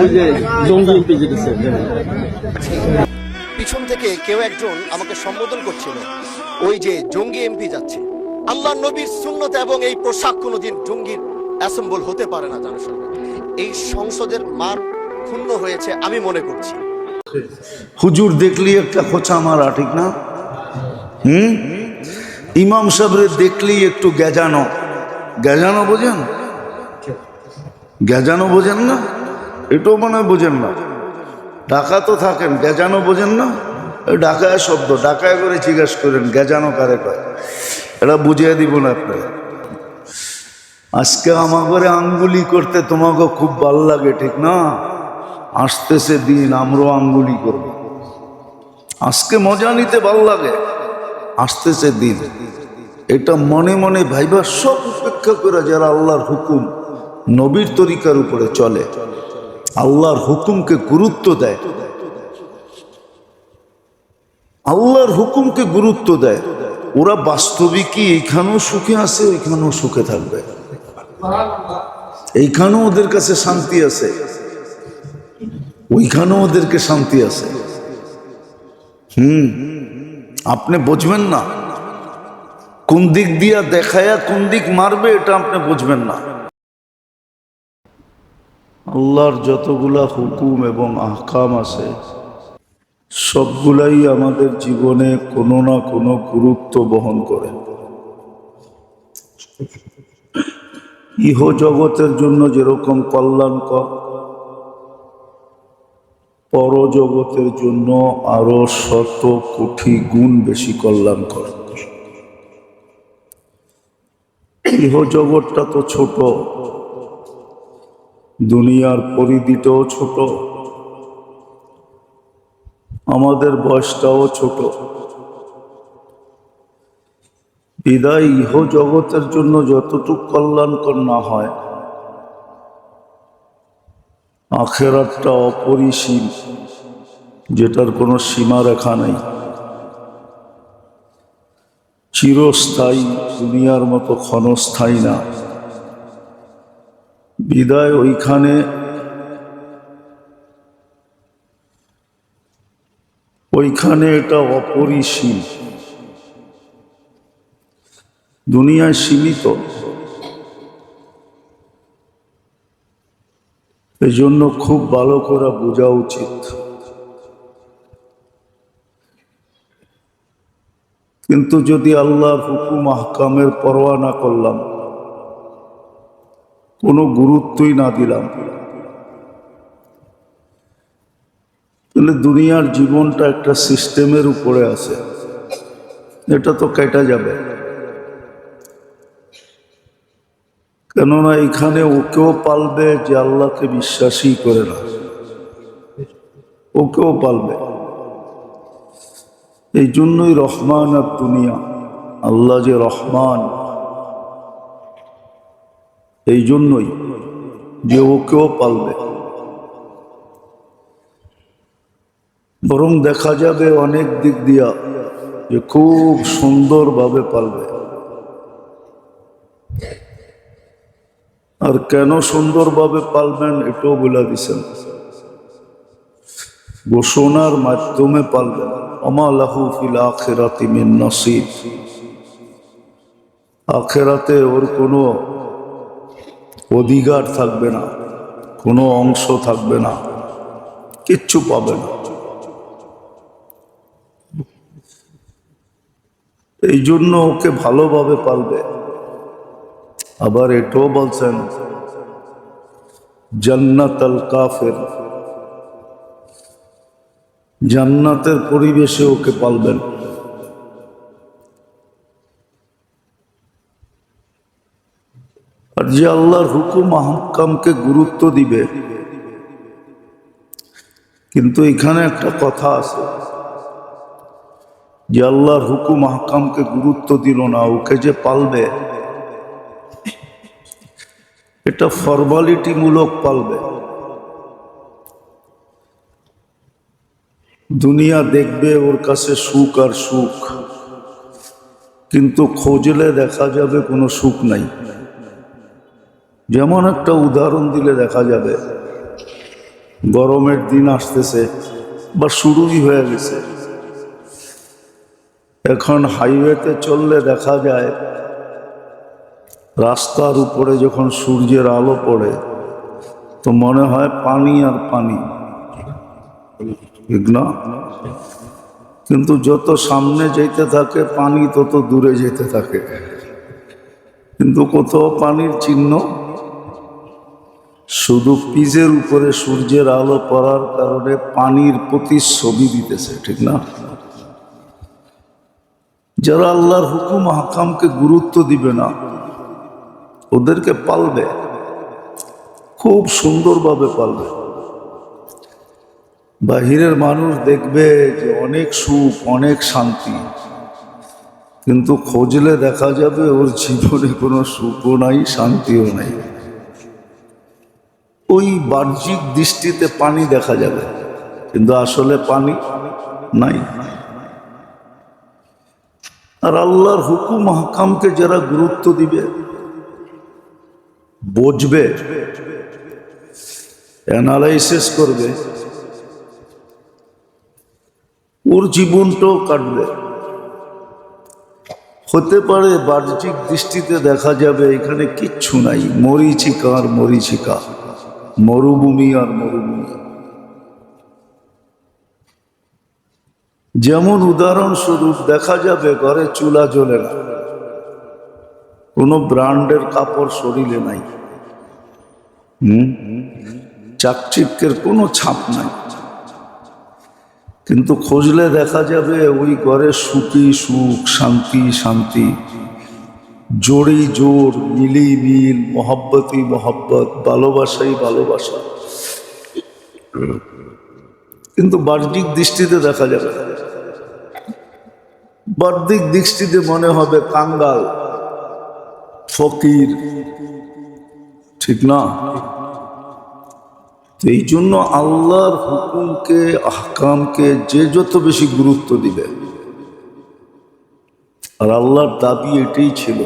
ওই যে জঙ্গি এমপি যেতেছে পিছন থেকে কেউ একজন আমাকে সম্বোধন করছিল, ওই যে জঙ্গি এমপি যাচ্ছে। আল্লাহ নবীর সুন্নত এবং এই পোশাক কোনোদিন জঙ্গির অ্যাসেম্বল হতে পারে না। জানার সঙ্গে এই সংসদের মান ক্ষুণ্ণ হয়েছে আমি মনে করছি। হুজুর দেখলি একটা খোঁচা মারা, ঠিক না? ইমাম সাহেবরে দেখলি একটু গেজানো, গেজানো বোঝেন? গেজানো বোঝেন না? এটাও মনে হয় বোঝেন না। ঢাকা তো থাকেন, গেজানো বোঝেন না? ঢাকায় শব্দ, ঢাকায় করে জিজ্ঞাসা করেন গেজানো কারে কয়, এটা বুঝিয়ে দিব না আপনারা। আজকে আমার ঘরে আঙ্গুলি করতে তোমাকে খুব ভাল লাগে, ঠিক না? আসতেছে দিন আমরাও আঙ্গুলি করব। আজকে মজা নিতে ভাল লাগে, আসতেছে দিন। এটা মনে মনে ভাইবা সব উপেক্ষা করে যারা আল্লাহর হুকুম নবীর তরিকার উপরে চলে, আল্লাহর হুকুমকে গুরুত্ব দেয়, আল্লাহর হুকুমকে গুরুত্ব দেয়, ওরা বাস্তবিকই এইখানেও সুখে আছে, ওইখানেও সুখে থাকবে। এইখানেও ওদের কাছে শান্তি আছে, ওইখানেও ওদেরকে শান্তি আছে। আপনি বুঝবেন না, কোন দিক দিয়া দেখায়া কোন দিক মারবে এটা আপনি বুঝবেন না। আল্লাহর যতগুলা হুকুম এবং আহকাম আছে সবগুলাই আমাদের জীবনে কোনো না কোনো গুরুত্ব বহন করে। ইহ জগতের জন্য যেরকম কল্যাণকর, পরজগতের জন্য আরো শত কোটি গুণ বেশি কল্যাণকর। ইহ জগৎটা তো ছোট, দুনিয়ার পরিধিটাও ছোট, আমাদের বয়সটাও ছোট। বিদায় ইহ জগতের জন্য যতটুকু কল্যাণকর না হয়, আখেরাতটা অপরিসীম, যেটার কোনো সীমা রেখা নেই, চিরস্থায়ী, দুনিয়ার মতো ক্ষণস্থায়ী না। বিদায় ওইখানে এটা অপরিসীম। দুনিয়ায় সীমিত, এই জন্য খুব ভালো করে বোঝা উচিত। কিন্তু যদি আল্লাহর হুকুম আহকামের পরোয়া না করলাম, কোনো গুরুত্বই না দিলাম, তাহলে দুনিয়ার জীবনটা একটা সিস্টেমের উপরে আছে, এটা তো কেটে যাবে। কেননা এখানে ওকেও পালবে যে আল্লাহকে বিশ্বাসই করে না, ওকেও পালবে। এই জন্যই রহমান আর দুনিয়া, আল্লাহ যে রহমান, এই জন্যই যে ওকেও পালবে। বরং দেখা যাবে অনেক দিক দিয়া যে খুব সুন্দরভাবে পালবে। আর কেন সুন্দরভাবে পালবেন এটাও বলে দিছেন, ঘোষণার মাধ্যমে পালবেন। আমা লাহু ফিল আখিরাতি মিন নসিব, আখিরাতে ওর কোনো অধিকার থাকবে না, কোনো অংশ থাকবে না, কিচ্ছু পাবে না। এই জন্য ওকে ভালোভাবে পালবে। আবার এটাও বলছেন জান্নাতুল কাফির, জান্নাতের পরিবেশে ওকে পালবেন। আর যে আল্লাহর হুকুম আহকামকে গুরুত্ব দিবে, কিন্তু এখানে একটা কথা আছে, যে আল্লাহর হুকুম আহকামকে গুরুত্ব দিল না, ওকে যে পালবে এটা ফর্মালিটি মূলক পালবে। দুনিয়া দেখবে ওর কাছে সুখ আর সুখ, কিন্তু খোঁজলে দেখা যাবে কোনো সুখ নাই। যেমন একটা উদাহরণ দিলে দেখা যাবে, গরমের দিন আসতেছে বা শুরুই হয়ে গেছে। এখন হাইওয়েতে চললে দেখা যায় রাস্তার উপরে যখন সূর্যের আলো পড়ে তো মনে হয় পানি আর পানি, ঠিক না? কিন্তু যত সামনে যেতে থাকে পানি তত দূরে যেতে থাকে, কিন্তু কোথাও পানির চিহ্ন। শুধু পিজের উপরে সূর্যের আলো পড়ার কারণে পানির প্রতিচ্ছবি দিতেছে, ঠিক না? যারা আল্লাহর হুকুম হাকামকে গুরুত্ব দিবে না ওদেরকে পালবে, খুব সুন্দরভাবে পালবে। বাহিরের মানুষ দেখবে যে অনেক সুখ, অনেক শান্তি, কিন্তু খোঁজলে দেখা যাবে ওর জীবনে কোনো সুখও নাই, শান্তিও নাই। ওই বাহ্যিক দৃষ্টিতে পানি দেখা যাবে, কিন্তু আসলে পানি নাই। আর আল্লাহর হুকুম হাকামকে যারা গুরুত্ব দিবে, বুঝবে, অ্যানালাইসিস করবে, ওর জীবনটাও কাটবে। হতে পারে বাহ্যিক দৃষ্টিতে দেখা যাবে এখানে কিচ্ছু নাই, মরীচিকা আর মরীচিকা, মরুভূমি আর মরুভূমি। যেমন উদাহরণস্বরূপ দেখা যাবে ঘরে চুলা জ্বলে না, কোনো ব্র্যান্ডের কাপড় শরীরে নাই, চাকচিক্যের কোনো ছাপ নাই, কিন্তু খুঁজলে দেখা যাবে ওই ঘরে সুখী সুখ, শান্তি শান্তি, জোড়ি জোর, মিলি মিল, মহব্বতই মহব্বত, ভালোবাসাই ভালোবাসা। কিন্তু বাহ্যিক দৃষ্টিতে দেখা যাবে না। বাহ্যিক দৃষ্টিতে মনে হবে কাঙ্গাল, ফকির, ঠিক না? এই জন্য আল্লাহর হুকুমকে, আহকামকে যে যত বেশি গুরুত্ব দিবে, আর আল্লাহর দাবি এটাই ছিল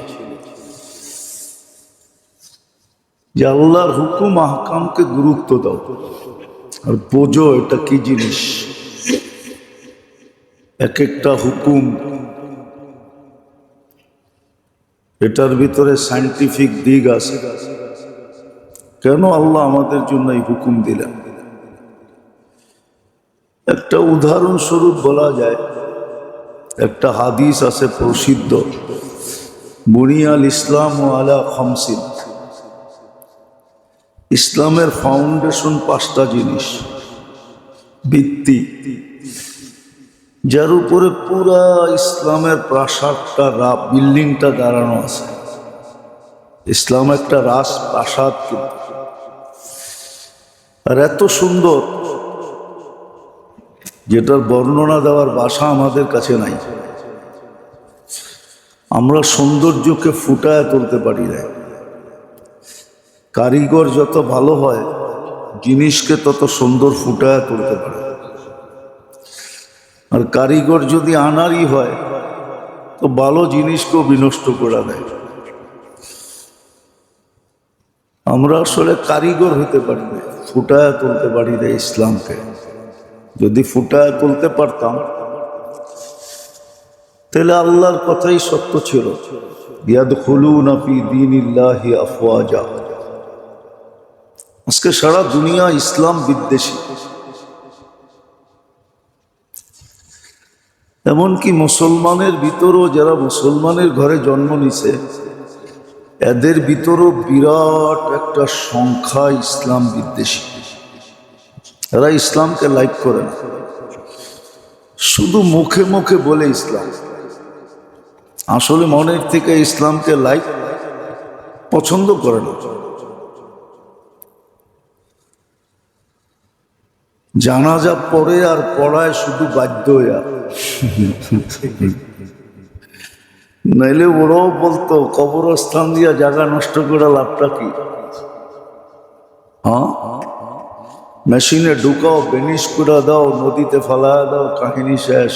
যে আল্লাহর হুকুম আহকামকে গুরুত্ব দাও আর বোঝো এটা কি জিনিস। এক একটা হুকুম, এটার ভিতরে সায়েন্টিফিক দিক আছে। কেন আল্লাহ আমাদের জন্য এই হুকুম দিলেন? একটা উদাহরণস্বরূপ বলা যায়, একটা হাদিস আছে প্রসিদ্ধ, বুনিয়াল ইসলাম আলা খামসিন, ইসলামের ফাউন্ডেশন 5টা জিনিস, ভিত্তি, যার উপরে পুরা ইসলামের প্রাসাদটা, বিল্ডিংটা দাঁড়ানো আছে। ইসলাম একটা প্রাসাদ, কিন্তু আর এত সুন্দর যেটার বর্ণনা দেওয়ার ভাষা আমাদের কাছে নাই। আমরা সৌন্দর্যকে ফুটায় তুলতে পারি না। কারিগর যত ভালো হয় জিনিসকে তত সুন্দর ফুটায় তুলতে পারে, আর কারিগর যদি আনারই হয় তো ভালো জিনিসকেও বিনষ্ট করে দেয়। আমরা আসলে কারিগর হতে পারি না, ফুটায় তুলতে পারি না ইসলামকে। যদি ফুটায় তুলতে পারতাম তাহলে আল্লাহর কথাই সত্য ছিল, ইয়াদখুলুনা ফি দীনিল্লাহি আফওয়াজা। আজকে সারা দুনিয়া ইসলাম বিদ্বেষী, এমনকি মুসলমানের ভিতরও যারা মুসলমানের ঘরে জন্ম নিছে এদের ভিতরও বিরাট একটা সংখ্যা ইসলাম বিদ্বেষী। এরা ইসলামকে লাইক করে না, শুধু মুখে মুখে বলে ইসলাম, আসলে মনের থেকে ইসলামকে লাইক পছন্দ করে না। জানাজা পড়ে আর পড়ায় শুধু বাধ্য হইয়া, নাইলে ওরাও বলতো কবরস্থান দিয়া জায়গা নষ্ট করে লাভটা কি? হ্যাঁ, মেশিনে ঢুকাও, বেনিশ করে দাও, নদীতে ফেলায় দাও, কাহিনী শেষ।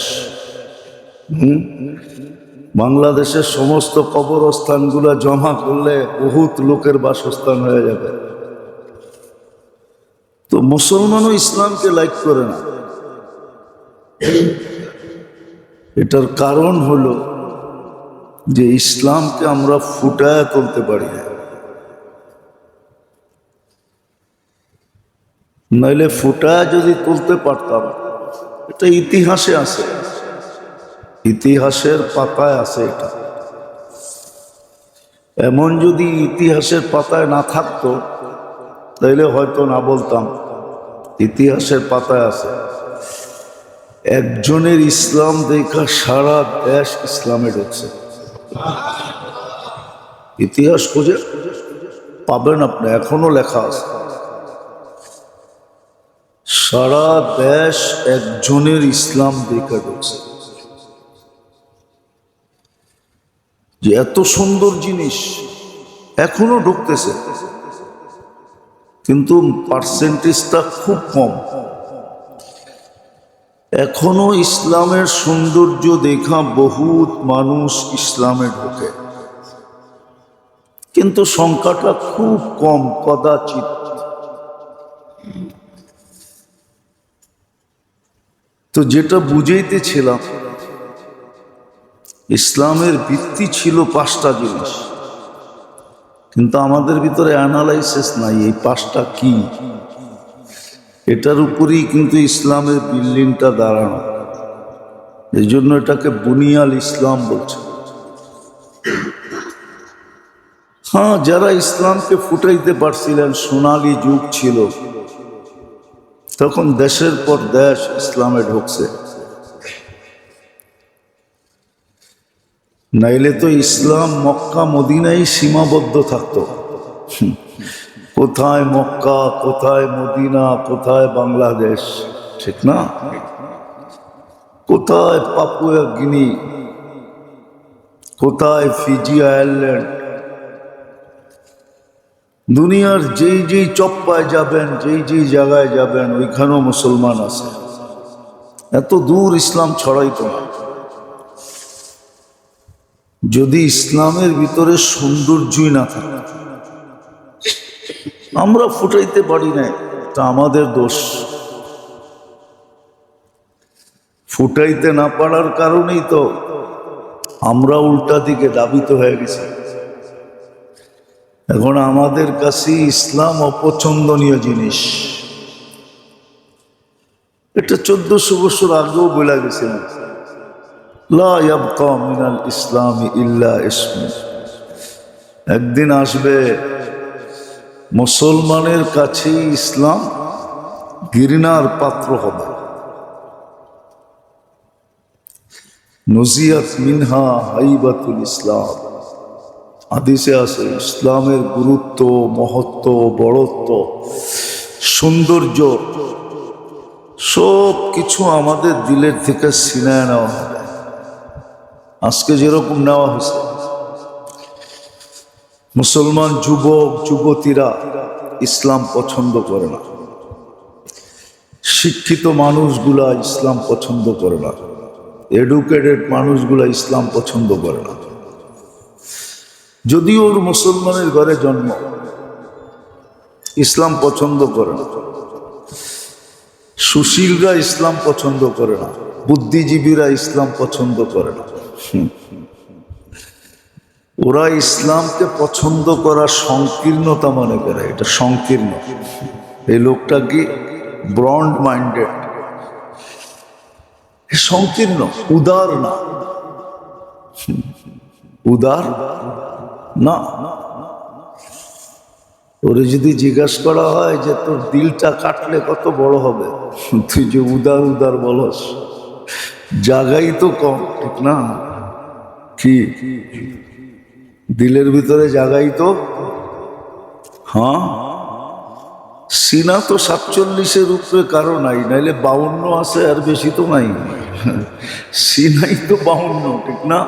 বাংলাদেশের সমস্ত কবরস্থানগুলো জমা করলে বহুত লোকের বাসস্থান হয়ে যাবে। তো মুসলমানও ইসলামকে লাইক করে না। এটার কারণ হলো যে ইসলামকে আমরা ফুটায় তুলতে পারি না। নইলে ফুটায় যদি তুলতে পারতাম, এটা ইতিহাসে আছে, ইতিহাসের পাতায় আছে। এটা এমন যদি ইতিহাসের পাতায় না থাকতো তাইলে হয়তো না বলতাম। ইতিহাসের পাতায় আছে, একজনের ইসলাম দেখা সারা দেশ ইসলামে ঢুকছে। ইতিহাস খুঁজে পাবেন আপনি, এখনো লেখা আছে। সারা দেশ একজনের ইসলাম দেখা ঢুকছে। যে এত সুন্দর জিনিস এখনো ঢুকতেছে, কিন্তু পার্সেন্টেজটা খুব কম। এখনো ইসলামের সৌন্দর্য দেখা বহুত মানুষ ইসলামে ঢোকে, কিন্তু সংখ্যাটা খুব কম, কদাচিৎ। তো যেটা বুঝাইতেছিলাম, ইসলামের ভিত্তি ছিল 5টা জিনিস, কিন্তু আমাদের ভিতরে অ্যানালাইসিস নাই এই 5টা কি। এটার উপরেই কিন্তু ইসলামের বিল্ডিংটা দাঁড়ানো। এই জন্য এটাকে বুনিয়াল ইসলাম বলছে। হ্যাঁ, যারা ইসলামকে ফুটাইতে পারছিলেন, সোনালী যুগ ছিল, তখন দেশের পর দেশ ইসলামে ঢুকছে। নাইলে তো ইসলাম মক্কা মদিনায় সীমাবদ্ধ থাকতো। কোথায় মক্কা, কোথায় মদিনা, কোথায় বাংলাদেশ, ঠিক না? কোথায় পাপুয়া গিনি, কোথায় ফিজি আয়ারল্যান্ড। দুনিয়ার যেই যেই চপ্পায় যাবেন, যেই যেই জায়গায় যাবেন, ওইখানেও মুসলমান আছে। এত দূর ইসলাম ছড়াইতো না। যদি ইসলামের ভিতরে সৌন্দর্যই না থাকে, আমরা ফুটাইতে পারি না, তা আমাদের দোষ। ফুটাইতে না পারার কারণেই তো আমরা উল্টা দিকে দাবিত হয়ে গেছি। এখন আমাদের কাছে ইসলাম অপছন্দনীয় জিনিস। এটা 1400 বছর আগেও বলে গেছিলাম, লা ইয়াবকা মিনাল ইসলামি ইল্লা ইসমু। একদিন আসবে মুসলমানের কাছে ইসলাম ঘৃণার পাত্র হবে। নজিয়াত মিনহা হাইবাতুল ইসলাম। হাদিসে আছে ইসলামের গুরুত্ব, মহত্ব, বড়ত্ব, সৌন্দর্য সব কিছু আমাদের দিলের থেকে ছিনায় নেওয়া হবে। আজকে যেরকম নেওয়া হয়েছে, মুসলমান যুবক যুবতীরা ইসলাম পছন্দ করে না, শিক্ষিত মানুষগুলা ইসলাম পছন্দ করে না, এডুকেটেড মানুষগুলা ইসলাম পছন্দ করে না। যদিও ওর মুসলমানের ঘরে জন্ম, ইসলাম পছন্দ করে না। সুশীলরা ইসলাম পছন্দ করে না, বুদ্ধিজীবীরা ইসলাম পছন্দ করে না। ওরা ইসলামকে পছন্দ করা সংকীর্ণতা মনে করে, এটা সংকীর্ণ। এই লোকটা কি ব্রড মাইন্ডেড, সংকীর্ণ, উদার না, উদার না। ওরে যদি জিজ্ঞাসা করা হয় যে তোর দিলটা কাটলে কত বড় হবে, তুই যে উদার উদার বলস, জায়গাই তো কম, ঠিক না? কি দিলের ভিতরে জায়গাই তো, হ্যাঁ, সিনা তো 47-এর উপরে কারো নাই, নাইলে 52 আছে, আর বেশি তো নাই। সিনাই তো 52, ঠিক না?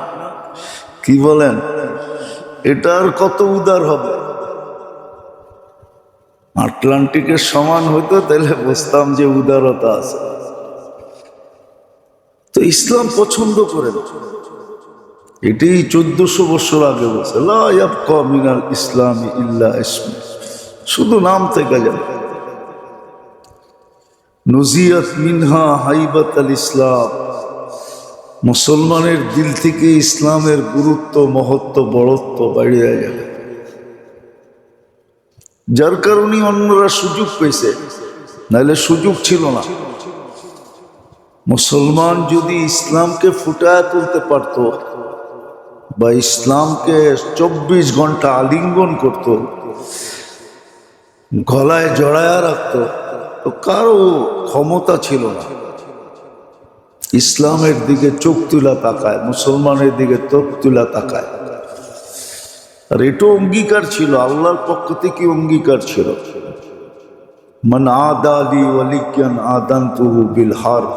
কি বলেন? এটা আর কত উদার হবে? আটলান্টিকের সমান হইতো তাহলে বুঝতাম যে উদারতা আছে। তো ইসলাম পছন্দ করে না। এটাই 1400 বছর আগে বলছে, লা ইয়াবকা মিনাল ইসলামি ইল্লা ইসমু। শুধু নাম থেকে যাবে। নুজিয়াত মিনহা হাইবাত আল ইসলাম, মুসলমানের দিল থেকে ইসলামের গুরুত্ব, মহত্ব, বড়ত্ব বাড়িয়ে যাবে। যার কারণে অন্যরা সুযোগ পেয়েছে, নাহলে সুযোগ ছিল না। মুসলমান যদি ইসলামকে ফুটায় তুলতে পারত বা ইসলামকে 24 ঘন্টা আলিঙ্গন করত, গলায় জড়ায়া রাখত, তো কারো ক্ষমতা ছিল না ইসলামের দিকে চোখ তুলা তাকায়, মুসলমানের দিকে চোখ তুলা তাকায়। আর এটাও অঙ্গীকার ছিল, আল্লাহর পক্ষ থেকে অঙ্গীকার ছিল, মান আদালি ওয়ালিয়ান আদানতুহু বিল হারব,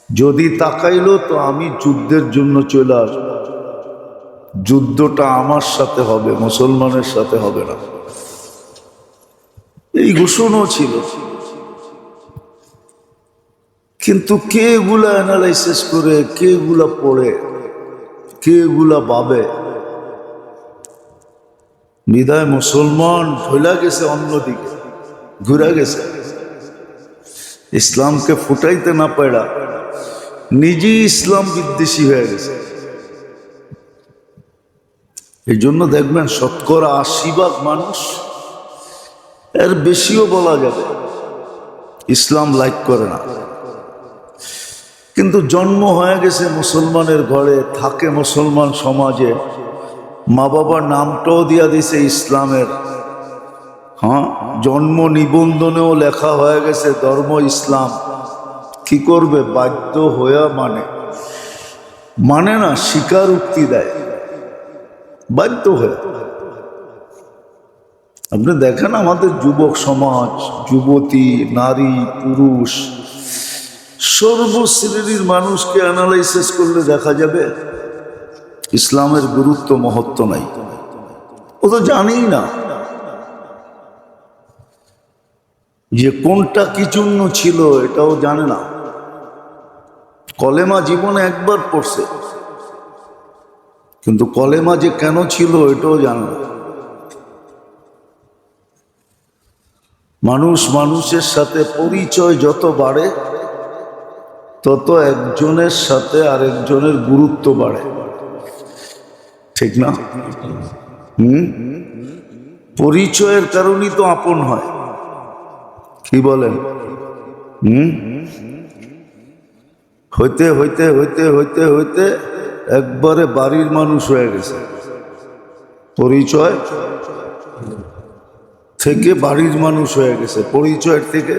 যদি তাকাইলো তো আমি যুদ্ধের জন্য চলে আসব, যুদ্ধটা আমার সাথে হবে, মুসলমানের সাথে হবে না। এই ঘোষণাও ছিল। কিন্তু কে এগুলা অ্যানালাইসিস করে, কে এগুলা পড়ে, কে এগুলা ভাবে? বিদায় মুসলমান ঢোলা গেছে, অন্যদিকে ঘুরে গেছে। ইসলামকে ফুটাইতে না পারা নিজেই ইসলাম বিদ্বেষী হয়ে গেছে। এই জন্য দেখবেন 80% মানুষ, এর বেশিও বলা যাবে, ইসলাম লাইক করে না। কিন্তু জন্ম হয়ে গেছে মুসলমানের ঘরে, থাকে মুসলমান সমাজে, মা বাবার নামটাও দিয়া দিছে ইসলামের। হ্যাঁ, জন্ম নিবন্ধনেও লেখা হয়ে গেছে ধর্ম ইসলাম। কি করবে? বাধ্য হইয়া মানে না, স্বীকারোক্তি দেয় বাধ্য হয়ে। আপনি দেখেন আমাদের যুবক সমাজ, যুবতী, নারী, পুরুষ, সর্বশ্রেণীর মানুষকে অ্যানালাইসিস করলে দেখা যাবে ইসলামের গুরুত্ব, মহত্ব নাই। ও তো জানেই না যে কোনটা কি জন্য ছিল, এটাও জানে না। কলেমা জীবনে একবার পড়ছে, কিন্তু কলেমা যে কেন ছিল এটাও জানে না। মানুষ মানুষের সাথে পরিচয় যত বাড়ে, তত একজনের সাথে আরেকজনের গুরুত্ব বাড়ে, ঠিক না? পরিচয়ের কারণেই তো আপন হয়, কি বলেন? হইতে হইতে হইতে হইতে হইতে একবারে বাড়ির মানুষ হয়ে গেছে। পরিচয় থেকে বাড়ির মানুষ হয়ে গেছে, পরিচয়ের থেকে।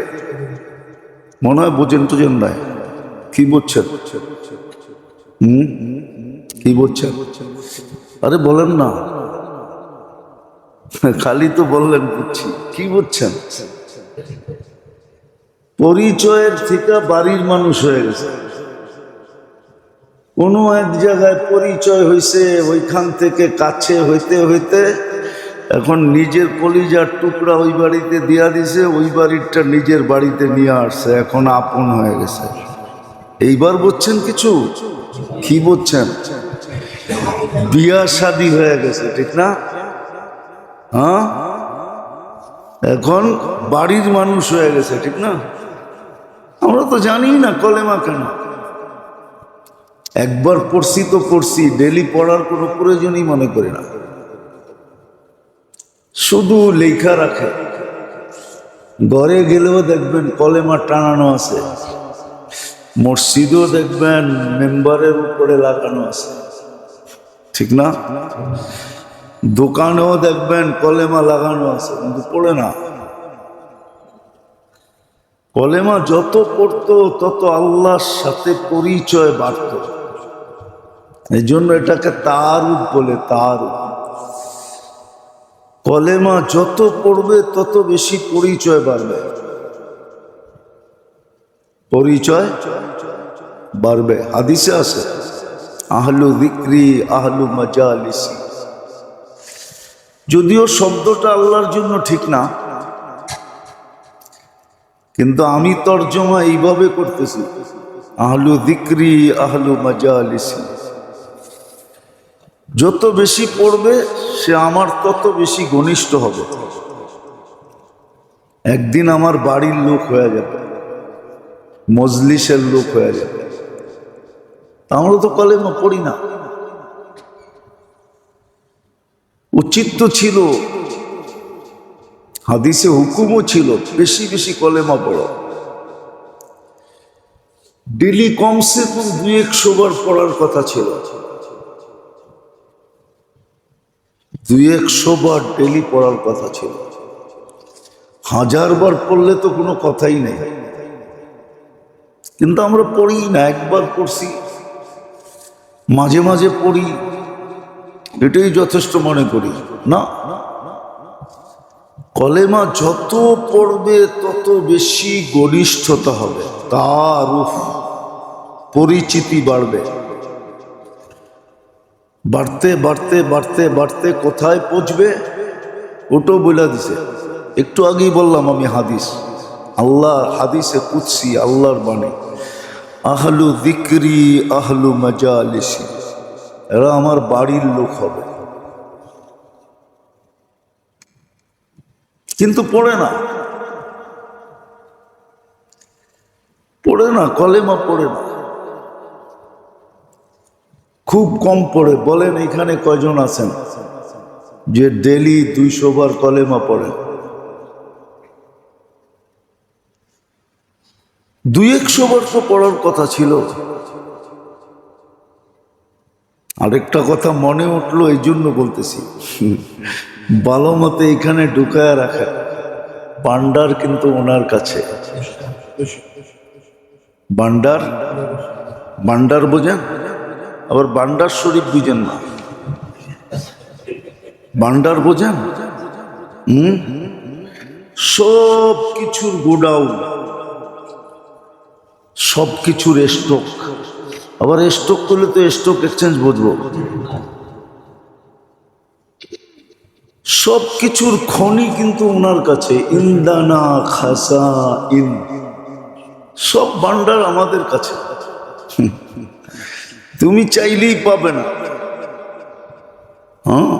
মনে হয় বোঝেন টোঝেন নাই? কি বুঝছেন? কি বুঝছেন? আরে বলেন না, খালি তো বললেন বুঝছি। কি বুঝছেন? পরিচয়ের থেকে বাড়ির মানুষ হয়ে গেছে। কোনো এক জায়গায় পরিচয় হয়েছে, ওইখান থেকে কাছে হইতে হইতে এখন নিজের কলিজার টুকরা ওই বাড়িতে দিয়া দিছে, ওই বাড়িটা নিজের বাড়িতে নিয়ে আসছে, এখন আপন হয়ে গেছে। এইবার বুঝছেন কিছু? কি বুঝছেন? বিয়া শাদী হয়ে গেছে, ঠিক না? হ্যাঁ, এখন বাড়ির মানুষ হয়ে গেছে, ঠিক না? আমরা তো জানি না কলেমা কেন। একবার পড়ছি তো পড়ছি, ডেলি পড়ার কোনো প্রয়োজনই মনে করি না, শুধু লেখা রাখে। ঘরে গেলেও দেখবেন কলেমা টানানো আছে, মসজিদেও দেখবেন মেম্বারের উপরে লাগানো আছে, ঠিক না? দোকানেও দেখবেন কলেমা লাগানো আছে, কিন্তু পড়ে না। কলেমা যত পড়তো তত আল্লাহর সাথে পরিচয় বাড়ত। এই জন্য এটাকে তাআরুফ বলে, তাআরুফ। কলেমা যত পড়বে তত বেশি পরিচয় বাড়বে, পরিচয় বাড়বে। হাদিসে আছে, আহলু যিকরি আহলু মাজালিসি। যদিও শব্দটা আল্লাহর জন্য ঠিক না, কিন্তু আমি তর্জমা এইভাবে করতেছি, আহলু যিকরি আহলু মাজালিসি। যত বেশি পড়বে সে আমার তত বেশি ঘনিষ্ঠ হবে। একদিন আমার বাড়ির লোক হয়ে যাবে, মজলিসের লোক হয়ে যাবে। আমরা তো কলেমা পড়ি না। উচিত তো ছিল, হাদিসে হুকুমও ছিল বেশি বেশি কলেমা পড়ো। ডেলি কমসে কম 200 বার পড়ার কথা ছিল। 200 বার ডেলি পড়ার কথা ছিল। 1000 বার পড়লে তো কোনো কথাই নেই, কিন্তু আমরা পড়ি না। একবার পড়ছি, মাঝে মাঝে পড়ি, এটাই যথেষ্ট মনে করি না। কলেমা যত পড়বে তত বেশি ঘনিষ্ঠতা হবে, তারুফ পরিচিতি বাড়বে। বাড়তে বাড়তে বাড়তে বাড়তে কোথায় পৌঁছবে ওটাও বলে দিছে। একটু আগেই বললাম আমি হাদিস, আল্লাহ হাদিসে কুদসি, আল্লাহর বাণী, আহলু যিকরি আহলু মাজালিসি, এরা আমার বাড়ির লোক হবে। কিন্তু পড়ে না, পড়ে না, কলেমা পড়ে না, খুব কম পড়ে। বলেন এখানে কয়জন আছেন যে ডেলি 200 বার কলেমা পড়েন? 200 বার তো পড়ার কথা ছিল। আরেকটা কথা মনে উঠলো, এই জন্য বলতেছি, ভালো মতো এখানে ঢুকায় রাখা। ভান্ডার কিন্তু ওনার কাছে। ভান্ডার, ভান্ডার বোঝেন? আবার ভান্ডার শরীফ বুঝেন না। ভান্ডার বোঝেন? সব কিছুর গোডাউন, সব কিছুর স্টক। আবার স্টক করলে তো স্টক এক্সচেঞ্জ বুঝবো। সব কিছুর খনি কিন্তু ওনার কাছে। ইন্দানা খাসা ইন, সব ভান্ডার আমাদের কাছে। তুমি চাইলেই পাবে না। হ্যাঁ,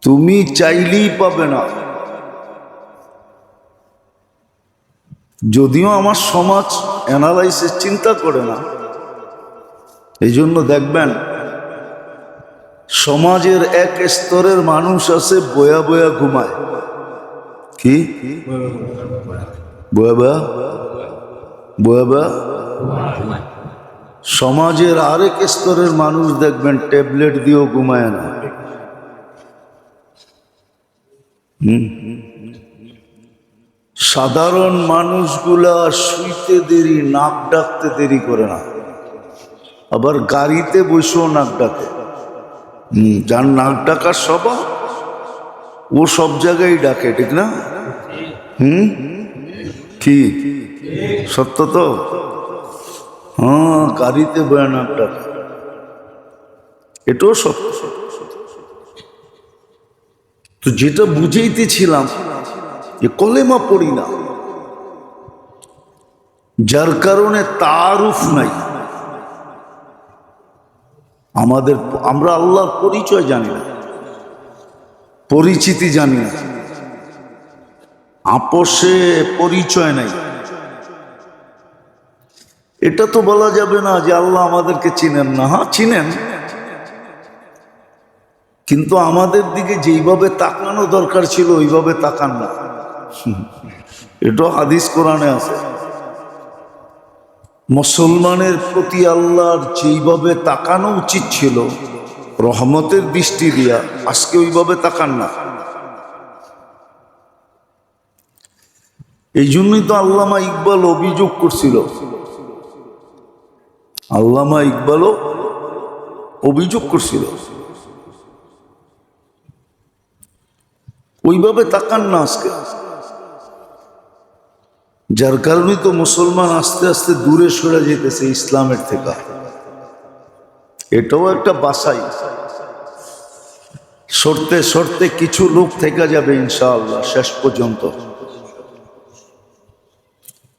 তুমি চাইলেই পাবে না। যদিও আমার সমাজ অ্যানালাইসিস চিন্তা করে না, এই জন্য দেখবেন সমাজের এক স্তরের মানুষ আছে বয়া বয়া ঘুমায়। কি বয়া বয়া বয়া বয়া? সমাজের আরেক স্তরের মানুষ দেখবেন ট্যাবলেট দিয়েও ঘুমায় না। সাধারণ মানুষগুলা শুইতে দেরি, নাক ডাকতে দেরি করে না। আবার গাড়িতে বসেও নাক ডাকে। যার নাক ডাকার স্বভাব, ও সব জায়গায় ডাকে, ঠিক না? কি সত্য তো? হ্যাঁ, গাড়িতে বয়ে নাক ডাকে, এটাও সত্য। তো যেটা বুঝাইতেছিলাম, যে কলেমা পড়ি না, যার কারণে তারুফ নাই আমাদের। আমরা আল্লাহর পরিচয় জানি না, পরিচিতি জানি না, আপোষে পরিচয় নাই। এটা তো বলা যাবে না যে আল্লাহ আমাদেরকে চিনেন না। হ্যাঁ, চিনেন, কিন্তু আমাদের দিকে যেইভাবে তাকানো দরকার ছিল ওইভাবে তাকান না। এটা হাদিস কোরআনে আছে। মুসলমানের প্রতি আল্লাহর যেইভাবে তাকানো উচিত ছিল রহমতের দৃষ্টি দিয়া, আজকে ওইভাবে তাকান না। এই জন্যই তো আল্লামা ইকবাল অভিযোগ করছিল। আল্লামা ইকবালও অভিযোগ করছিল, ওইভাবে তাকান না আজকে। যার কারণে তো মুসলমান আস্তে আস্তে দূরে সরে যেতেছে ইসলামের থেকে। এটাও একটা বাছাই। সরতে সরতে কিছু লোক থেকে যাবে ইনশাআল্লাহ শেষ পর্যন্ত।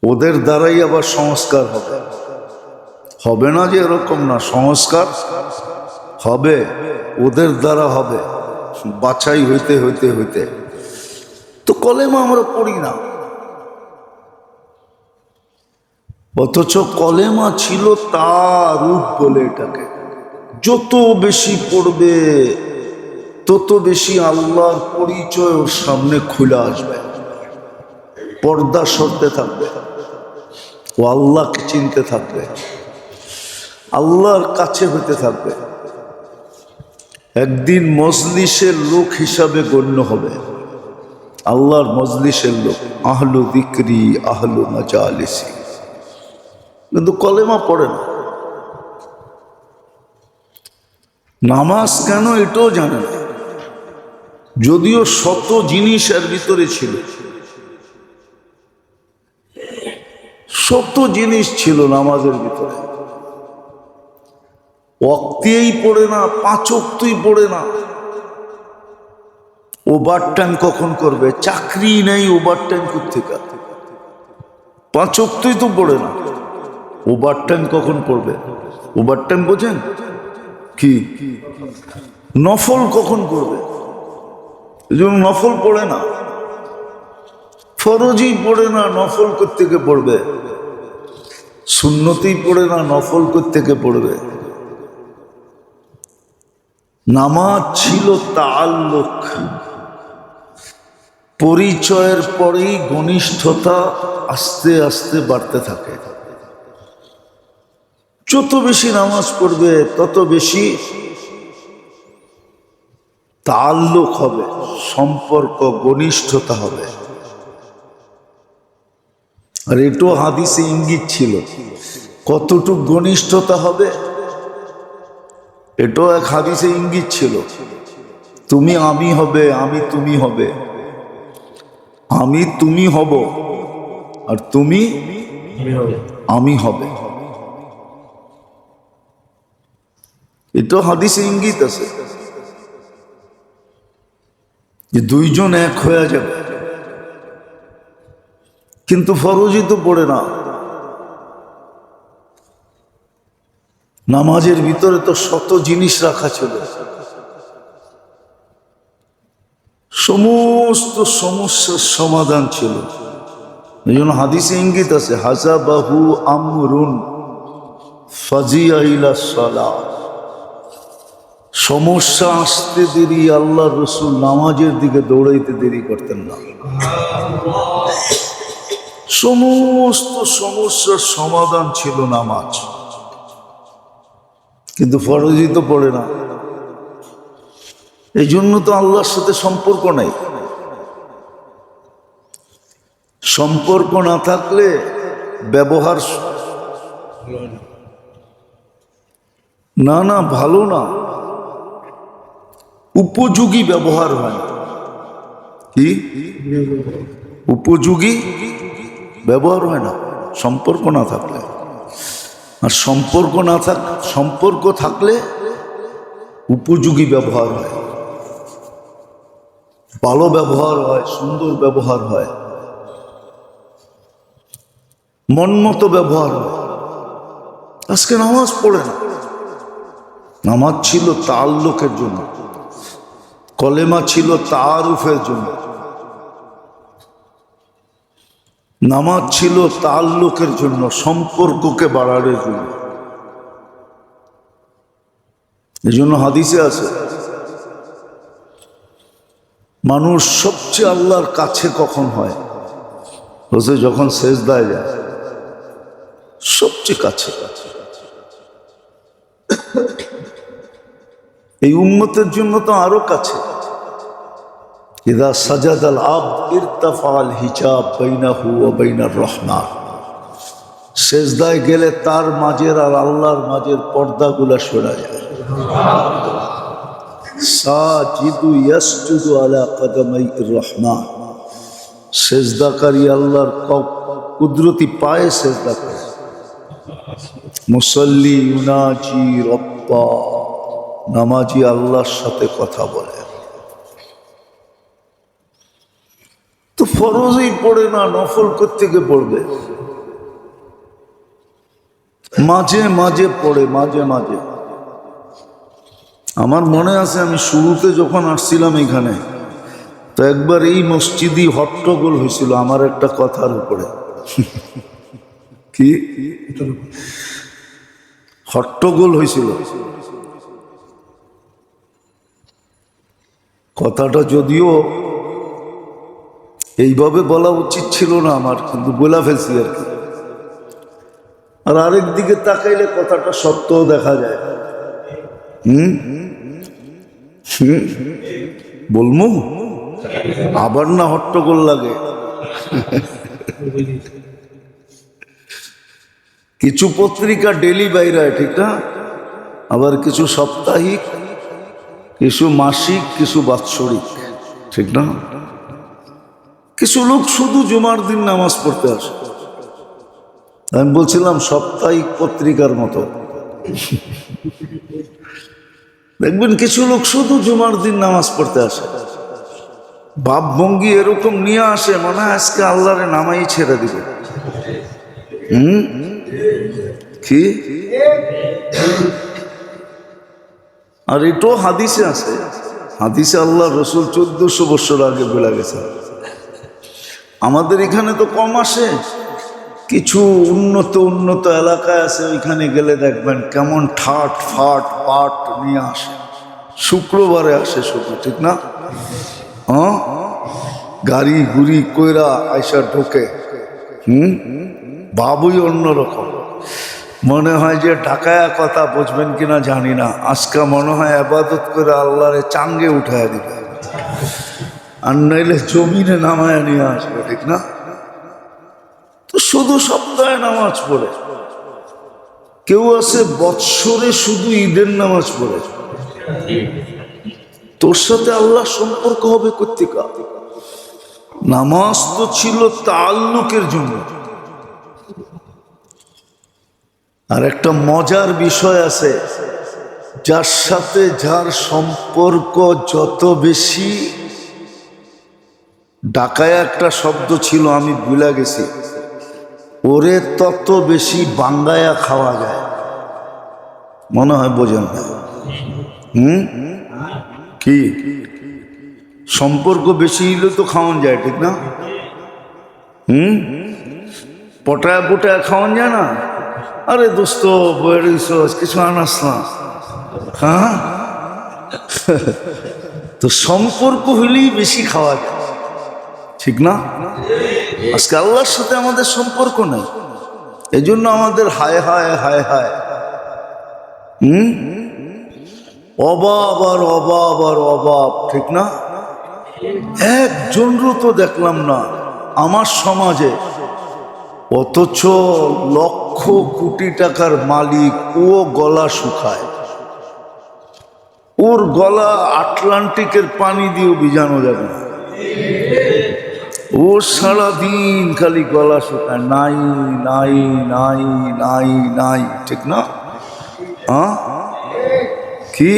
ওদের দ্বারাই আবার সংস্কার হবে। হবে না যে এরকম না, সংস্কার হবে, ওদের দ্বারা হবে, বাছাই হইতে হইতে হইতে। তো কলেমা আমরা পড়ি না, অথচ কলেমা ছিল তার রূপ বলে এটাকে। যত বেশি পড়বে তত বেশি আল্লাহর পরিচয় ওর সামনে খুলে আসবে, পর্দা সরতে থাকবে, ও আল্লাহকে চিনতে থাকবে, আল্লাহর কাছে হতে থাকবে। একদিন মজলিসের লোক হিসাবে গণ্য হবে, আল্লাহর মজলিসের লোক, আহলু যিকরি আহলু মাজালিসি। কিন্তু কলেমা পড়ে না, নামাজ কেন এটাও জানে না, যদিও শত জিনিস এর ভিতরে ছিল, শত জিনিস ছিল নামাজের ভিতরে। ওয়াক্তেই পড়ে না, 5 ওয়াক্তই পড়ে না। ওভার টাইম কখন করবে? চাকরি নেই, ওভার টাইম কোত্থেকে? 5 ওয়াক্তই তো পড়ে না, ওভার টাইম কখন পড়বে? ওভার টাইম বোঝেন কি? নফল কখন করবে? এই জন্য নফল পড়ে না, ফরজই পড়ে না, নফল কোত্থেকে পড়বে? সুন্নতেই পড়ে না, নফল কোত্থেকে পড়বে? নামাজ ছিল তাআল্লুক, পরিচয়ের পরেই ঘনিষ্ঠতা আস্তে আস্তে বাড়তে থাকে। যত বেশি নামাজ পড়বে তত বেশি তাআল্লুক হবে, সম্পর্ক, ঘনিষ্ঠতা হবে। আর এটাও হাদিসে ইঙ্গিত ছিল, কতটুক ঘনিষ্ঠতা হবে এটাও এক হাদিসে ইঙ্গিত ছিল। তুমি আমি হবে, আমি তুমি হবে, আমি তুমি হব, আর তুমি আমি হবে। এটাও হাদিসে ইঙ্গিত আছে যে 2 জন এক হয়ে যাবে। কিন্তু ফরজই তো পড়ে না। নামাজের ভিতরে তো শত জিনিস রাখা ছিল, সমস্ত সমস্যার সমাধান ছিল। এই জন্য হাদিসে ইঙ্গিত আছে, হাসাবাহু আমরুন ফাজিয়া ইলা সালাহ। সমস্যা আসতে দেরি, আল্লাহ রসুল নামাজের দিকে দৌড়াইতে দেরি করতেন না। সমস্ত সমস্যার সমাধান ছিল নামাজ। কিন্তু ফরজই তো পড়ে না, এই জন্য তো আল্লাহর সাথে সম্পর্ক নাই। সম্পর্ক না থাকলে ব্যবহার না ভালো না, উপযোগী ব্যবহার হয় না। কি উপযোগী ব্যবহার হয় না সম্পর্ক না থাকলে। আর সম্পর্ক থাকলে উপযোগী ব্যবহার হয়, ভালো ব্যবহার হয়, সুন্দর ব্যবহার হয়, মন মতো ব্যবহার হয়। আজকে নামাজ পড়ে না। নামাজ ছিল তাআল্লুকের জন্য, কলেমা ছিল তাআরুফের জন্য, নামাজ ছিল তাআল্লুকের জন্য, সম্পর্ককে বাড়ানোর জন্য। এই জন্য হাদিসে আছে, মানুষ সবচেয়ে আল্লাহর কাছে কখন হয়? বলছে যখন সেজদায় যায়, সবচেয়ে কাছে। এই উম্মতের জন্য তো আরো কাছে। ইদা সাজাদাল আবদ ইরতাফাল হিজাব বাইনাহু ওয়া বাইনার রহমান। সেজদায় গেলে তার মাঝের আর আল্লাহর মাঝের পর্দাগুলা সরে যায়। সাজিদু ইয়াসজুদু আলা কদমাইর রহমান। সেজদাকারী আল্লাহর কুদরতি পায়ে সেজদা করে। মুসল্লি ইউনাজি রব্বা। নামাজি আল্লাহর সাথে কথা বলে। তো ফরজই পড়ে না, নফল কোত্থেকে পড়বে? মাঝে মাঝে পড়ে, মাঝে মাঝে। আমার মনে আছে আমি শুরুতে যখন আসছিলাম এখানে, তো একবার এই মসজিদই হট্টগোল হয়েছিল আমার একটা কথার উপরে। কি হট্টগোল হয়েছিল? কথাটা যদিও এইভাবে বলা উচিত ছিল না আমার, কিন্তু বলা ফেলছি আর কি। আর আরেক দিকে তাকাইলে কথাটা সত্যও দেখা যায়। বলবো আবার না হট্টগোল লাগে? কিছু পত্রিকা ডেলি বাইরে, ঠিক না? আবার কিছু সাপ্তাহিক, কিছু মাসিক, কিছু বাৎসরিক, ঠিক না? কিছু লোক শুধু জুমার দিন নামাজ পড়তে আসে। আমি বলছিলাম সাপ্তাহিক পত্রিকার মতো। দেখবেন কিছু লোক শুধু জুমার দিন নামাজ পড়তে আসে, ভাবভঙ্গি এরকম নিয়ে আসে মানে আজকে আল্লাহরে নামাই ছেড়ে দিবে। কি আর এটাও হাদিসে আছে। হাদিসে আল্লাহ রসুল 1400 বছর আগে বলে গেছে। আমাদের এখানে তো কম আসে, কিছু উন্নত এলাকায় আছে, ওইখানে গেলে দেখবেন কেমন ঠাট ফাট পাট নিয়ে আসে। শুক্রবারে আসে শুধু, ঠিক না? হ্যাঁ, গাড়ি গুড়ি কইরা আইসা ঢোকে। বাবুই অন্যরকম। মনে হয় যে ঢাকায়া কথা বুঝবেন কিনা জানি না, আজকে মনে হয় আবাদত করে আল্লাহরে চাঙ্গে উঠায় দিবে, আর নইলে জমিনে নামায় নিয়ে আসবে, ঠিক না? তো শুধু সপ্তাহে নামাজ পড়ে, কেউ আছে বৎসরে শুধু ঈদের নামাজ পড়ে। তোর সাথে আল্লাহ সম্পর্ক হবে কর্তিকা। নামাজ তো ছিল তাআল্লুকের জন্য। আর একটা মজার বিষয় আছে, যার সাথে যার সম্পর্ক যত বেশি, ঢাকায় একটা শব্দ ছিল আমি ভুলে গেছি, ওরে তত বেশি বাঙ্গায়া খাওয়া যায়। মনে হয় বোঝেন না? কি সম্পর্ক বেশি হইলে তো খাওয়ান যায়, ঠিক না? পটায় পটায় খাওয়ান যায় না? আরে দোস্ত কিছু আনাস না, হ্যাঁ? তো সম্পর্ক হইলেই বেশি খাওয়া যায়, ঠিক না? আজকে আল্লাহর সাথে আমাদের সম্পর্ক নেই, এই জন্য আমাদের হায় হায় হায় হায়। অভাব আর অভাব আর অভাব, ঠিক না? একজনও তো দেখলাম না আমার সমাজে, অথচ লক্ষ কোটি টাকার মালিক, ও গলা শুকায়। ওর গলা আটলান্টিকের পানি দিয়েও ভিজানো যাবে না। ও সারাদিন খালি গলা শুকায়, নাই নাই নাই নাই নাই, ঠিক না? হ্যাঁ, কি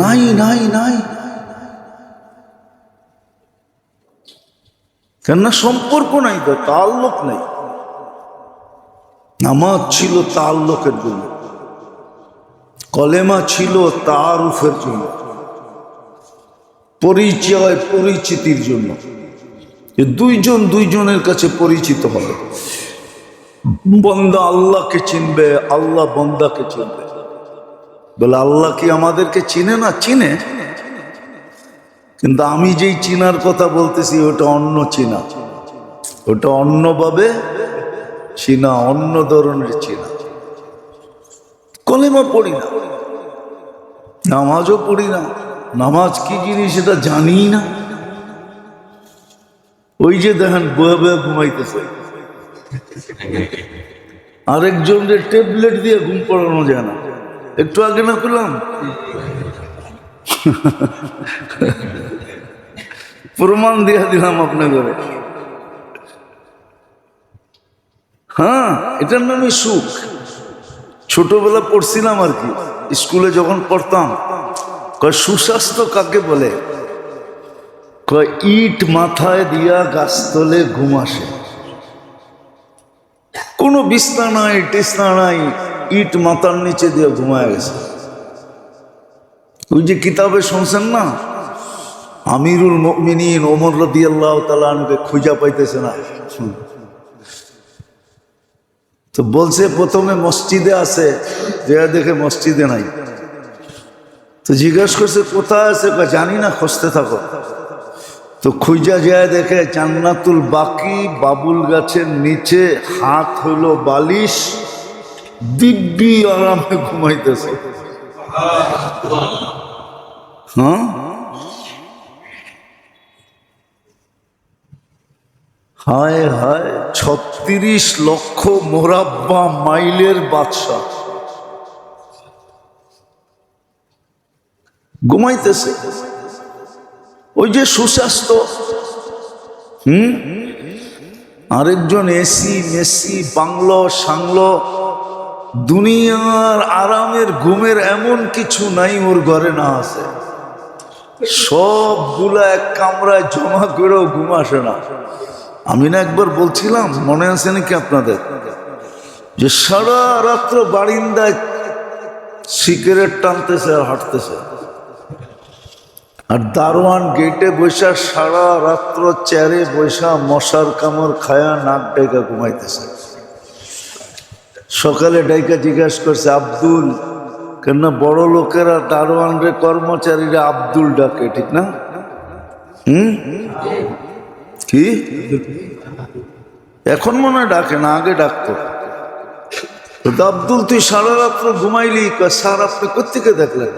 নাই নাই নাই? কেননা সম্পর্ক নাই, তো তাআল্লুক নাই। নামাজ ছিল তাআল্লুকের জন্য, কলেমা ছিল তাআরুফের জন্য, পরিচয় পরিচিতির জন্য। দুইজন দুইজনের কাছে পরিচিত হবে, বান্দা আল্লাহকে চিনবে, আল্লাহ বান্দাকে চিনবে। বলে আল্লাহ কি আমাদেরকে চিনে না? চিনে, কিন্তু আমি যেই চিনার কথা বলতেছি ওটা অন্য চিনা, ওটা অন্যভাবে চিনা, অন্য ধরনের চিনা। কলেমা পড়ি না, নামাজও পড়ি না, নামাজ কি জিনিস এটা জানি না। ওই যে দেখেন বয়ে বয়ে ঘুমাইতেছে, আরেকজনের ট্যাবলেট দিয়ে ঘুম পড়ানো যায় না। একটু আগে না করলাম, প্রমাণ দিয়ে দিলাম আপনাদের। হ্যাঁ, এটার নামই সুখ। ছোটবেলা পড়ছিলাম আর কি, স্কুলে যখন পড়তাম, কয় সুস্বাস্থ্য কাকে বলে? কয় ইট মাথায় দিয়া গাছতলে ঘুম আসে। কোনো বিছনা নাই, টিছনা নাই, ইট মাথার নিচে দিয়ে ঘুমায় গেছে। ওই যে কিতাবে শুনছেন না, আমিরুল মুমিনিন ওমর রাদিয়াল্লাহু তাআলা আনহুকে খুঁজা পাইতেছে না। তো বলছে প্রথমে মসজিদে আছে, যে দেখে মসজিদে নাই। তো জিজ্ঞাসা করছে কোথায় আছে, জানি না, খুঁজতে থাকো। তো খুঁজা যায় দেখে জান্নাতুল বাকি বাবুল গাছের নিচে, হাত হইল বালিশ, দিব্যি আরামে ঘুমাইতেছে। হ্যাঁ, হায় হায়, 36 লক্ষ মোরাব্বা মাইলের বাদশা ঘুমাইতেছে। ওই যে সুস্বাস্থ্য, আরেকজন এসি মেসি বাংলো সাংলো, দুনিয়ার আরামের ঘুমের এমন কিছু নাই ওর ঘরে না আছে। সবগুলা এক কামরায় জমা করেও ঘুম আসে না। আমি না একবার বলছিলাম, মনে আছে নাকি আপনাদের, যে সারা রাত্র বারিন্দায় সিগারেট টানতেছে আর হাঁটতেছে, আর দারোয়ান গেটে বৈশা সারা রাত্র চেয়ারে বৈশা মশার কামড় খায়া নাক ডাইকা ঘুমাইতেছে। সকালে ডাইকা জিজ্ঞাসা করছে আব্দুল, কেননা বড় লোকেরা দারোয়ান রে কর্মচারীরা আব্দুল ডাকে, ঠিক না? কি এখন মনে হয় ডাকে না, আগে ডাকতো। আব্দুল তুই সারা রাত্র ঘুমাইলি? স্যার আপনি কোত্থেকে দেখলেন?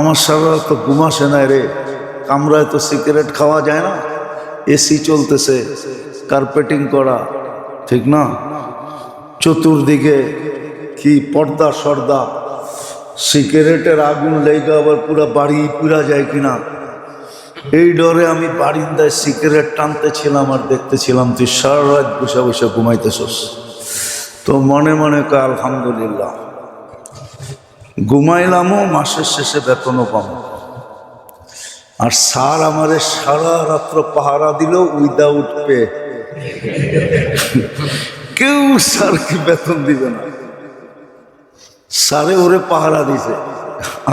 আমার সারা রাত ঘুম আসে না রে, কামরায় তো সিগারেট খাওয়া যায় না, এসি চলতেছে, কার্পেটিং করা, ঠিক না, চতুর্দিকে কি পর্দা সর্দা, সিগারেটের আগুন লেগে আবার পুরো বাড়ি পুরা যায় কিনা, এই ডরে আমি বারিন্দায় সিগারেট টানতেছিলাম আর দেখতেছিলাম তুই সারা রাত বসে বসে ঘুমাইতেছস। তো মনে মনে কয় আলহামদুলিল্লাহ, ঘুমাইলামও, মাসের শেষে বেতনও পাবো। আর স্যার আমারে সারা রাত্র পাহারা দিল উইদাউট পে। কেউ স্যারকে বেতন দিবে না, স্যারে ওরে পাহারা দিছে,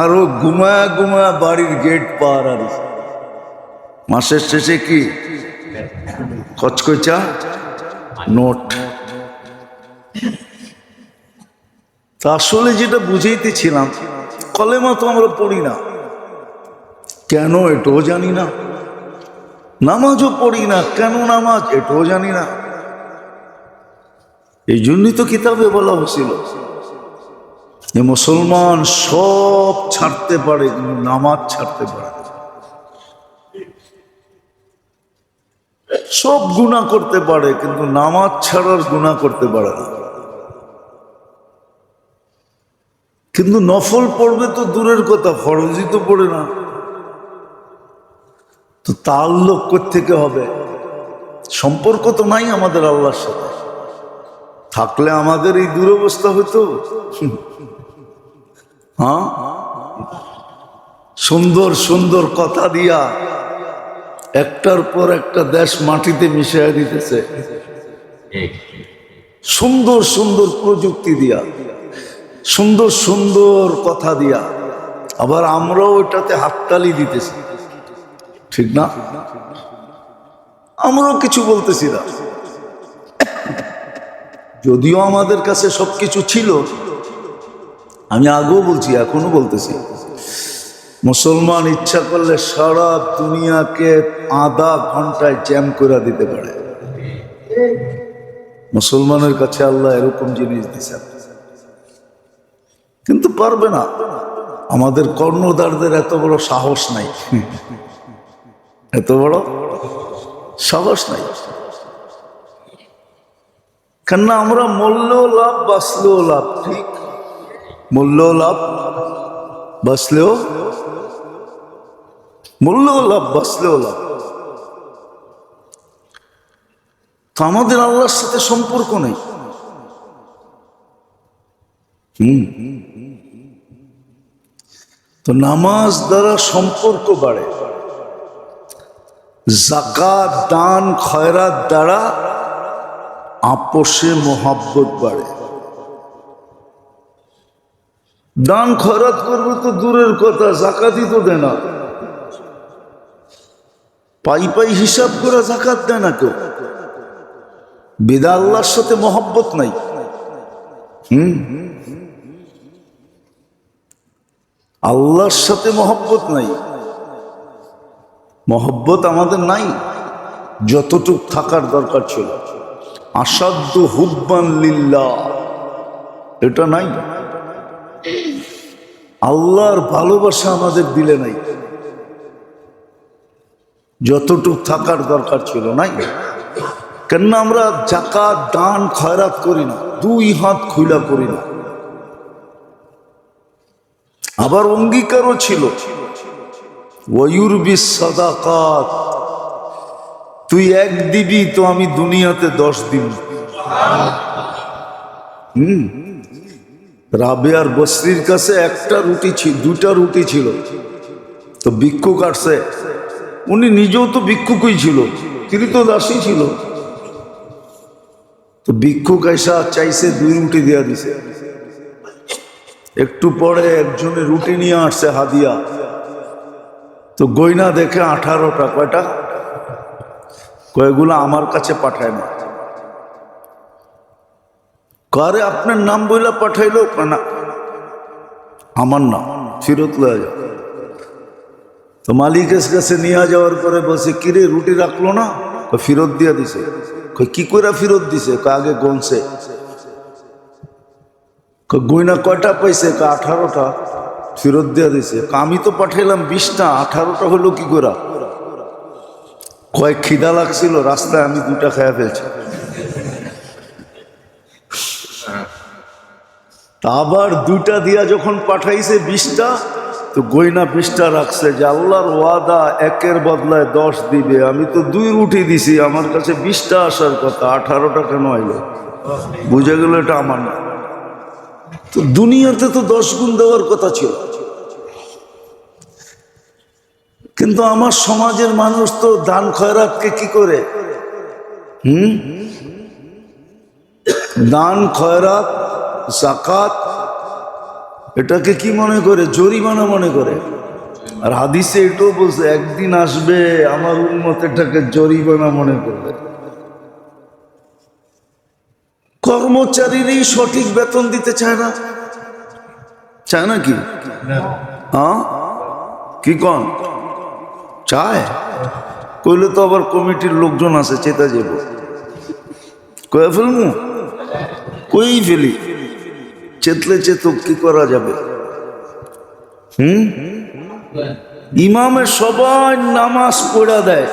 আর ও ঘুমায়া ঘুমায়া বাড়ির গেট পাহারা দিছে। মাসের শেষে কি কচকচা নোট। তা আসলে যেটা বুঝাইতেছিলাম, কলেমা তো আমরা পড়ি না, কেন এটাও জানি না, নামাজও পড়ি না, কেন নামাজ এটাও জানি না। এই জন্যই তো কিতাবে বলা হয়েছিল যে মুসলমান সব ছাড়তে পারে কিন্তু নামাজ ছাড়তে পারে না। সব গুনাহ করতে পারে কিন্তু নামাজ ছাড়ার গুনাহ করতে পারে না। কিন্তু নফল পড়বে তো দূরের কথা, ফরজই তো পড়ে না। তো তাআল্লুক কোত্থেকে হবে? সম্পর্ক তো নাই আমাদের আল্লাহর সাথে, থাকলে আমাদের এই দুরবস্থা হতো। হ্যাঁ, সুন্দর সুন্দর কথা দিয়া একটার পর একটা দেশ মাটিতে মিশিয়ে দিতেছে, সুন্দর সুন্দর প্রযুক্তি দিয়া, সুন্দর সুন্দর কথা দিয়া, আবার আমরাও ওইটাতে হাততালি দিতেছি, ঠিক না? আমরাও কিছু বলতেছি না, যদিও আমাদের কাছে সবকিছু ছিল। আমি আগেও বলছি, এখনো বলতেছি, মুসলমান ইচ্ছা করলে সারা দুনিয়াকে আধা ঘন্টায় জ্যাম করে দিতে পারে। মুসলমানের কাছে আল্লাহ এরকম জিনিস দিয়েছেন, কিন্তু পারবে না। আমাদের কর্ণধারদের এত বড় সাহস নাই, এত বড় সাহস নাই। কেননা আমরা মরলেও লাভ, বাঁচলেও লাভ, ঠিক? মরলেও লাভ, বাঁচলেও, মরলেও লাভ, বাঁচলেও লাভ। তো আমাদের আল্লাহর সাথে সম্পর্ক নেই। তো নামাজ দ্বারা সম্পর্ক বাড়ে, যাকাত দান খয়রাত দ্বারা আপোষে মোহাব্বত বাড়ে। দান খয়রাত করবে তো দূরের কথা, যাকাতই তো দেয় না। পাই পাই হিসাব করে যাকাত দেয় না কেউ। বেদা আল্লাহর সাথে মহব্বত নাই। আল্লাহর সাথে মহব্বত নাই, মহব্বত আমাদের নাই যতটুক থাকার দরকার ছিল। আসাদ্দু হুব্বান লিল্লাহ, এটা নাই। আল্লাহর ভালোবাসা আমাদের দিলে নাই, যতটুক থাকার দরকার ছিল নাই। কেননা আমরা যাকাত দান খয়রাত করি না, দুই হাত খুলা করি না। আবার অঙ্গীকারও ছিল ওয়ুরবিস সাদাকাত, তুই 1 দিবি তো আমি দুনিয়াতে 10 দিব। রাবেয়ার বসরির কাছে একটা রুটি ছিল, 2টা রুটি ছিল, তো ভিক্ষুক আসছে। উনি নিজেও তো ভিক্ষুকই ছিল, কৃতদাসী ছিল। তো ভিক্ষুক এসা চাইছে 2 রুটি দিয়া দিছে। একটু পরে একজনে রুটি নিয়ে আসছে হাদিয়া, তো গয়না দেখে 18টা। কয়টা? কয়গুলো আমার কাছে পাঠায় না। কারে আপনার নাম বইলা পাঠাইলো না, আমার নাম, ফেরত লয়ে যাও। তো মালিকের কাছে নিয়ে যাওয়ার পরে বসে, কিরে রুটি রাখলো না? ফেরত দিয়া দিছে। কি করে ফেরত দিছে? আগে গনছে। গয়না কয়টা পাইছে? 18টা। ফেরত দিয়া দিছে। আমি তো পাঠাইলাম 20টা, 18টা হলো কি করে? কয়েক খিদা লাগছিল রাস্তায়, আমি 2টা খেয়ে ফেলছি। আবার 2টা দিয়া যখন পাঠাইছে 20টা, তো গয়না 20টা রাখছে যে আল্লাহর ওয়াদা 1-এর বদলায় 10 দিবে। আমি তো 2 রুটি দিছি, আমার কাছে 20টা আসার কথা, 18টা কেন আইলো? বুঝে গেল এটা আমার না। তো দুনিয়াতে তো 10 গুণ দেওয়ার কথা ছিল, কিন্তু আমার সমাজের মানুষ তো দান খয়রাতকে কি করে? দান খয়রাত যাকাত এটাকে কি মনে করে? জরিমানা মনে করে। আর হাদিসে এটাও বলছে, একদিন আসবে আমার উম্মত এটাকে জরিমানা মনে করবে। কর্মচারীরই সঠিক বেতন দিতে চায় না, চায় না কি? হ্যাঁ, কি কন চায়? কইলে তো আবার কমিটির লোকজন আছে, চেতা যাব। কয়ে ফেলবো, কই ফেলি, চেতলে চেতুক, কি করা যাবে? ইমামে সবাই নামাজ পড়া দেয়,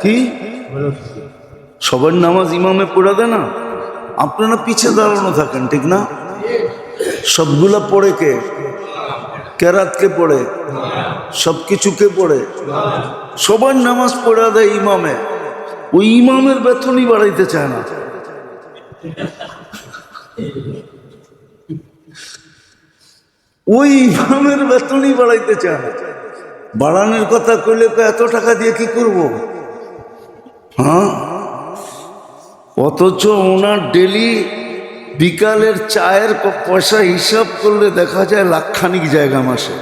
কি সবার নামাজ ইমামে পড়া দেয় না? আপনারা পিছে দাঁড়ানো থাকেন, ঠিক না? সবগুলা পড়ে কে? কেরাতকে পড়ে, সবকিছুকে পড়ে, সবার নামাজ পড়া দেয় ইমামে। ওই ইমামের বেতনই বাড়াইতে চায় না। ওই ইমামের বেতনই বাড়াইতে চায় না। বাড়ানোর কথা কইলে তো এত টাকা দিয়ে কি করব? হ্যাঁ, অথচ ওনার ডেলি বিকালের চায়ের পয়সা হিসাব করলে দেখা যায় লাখখানিক জায়গা মাসে।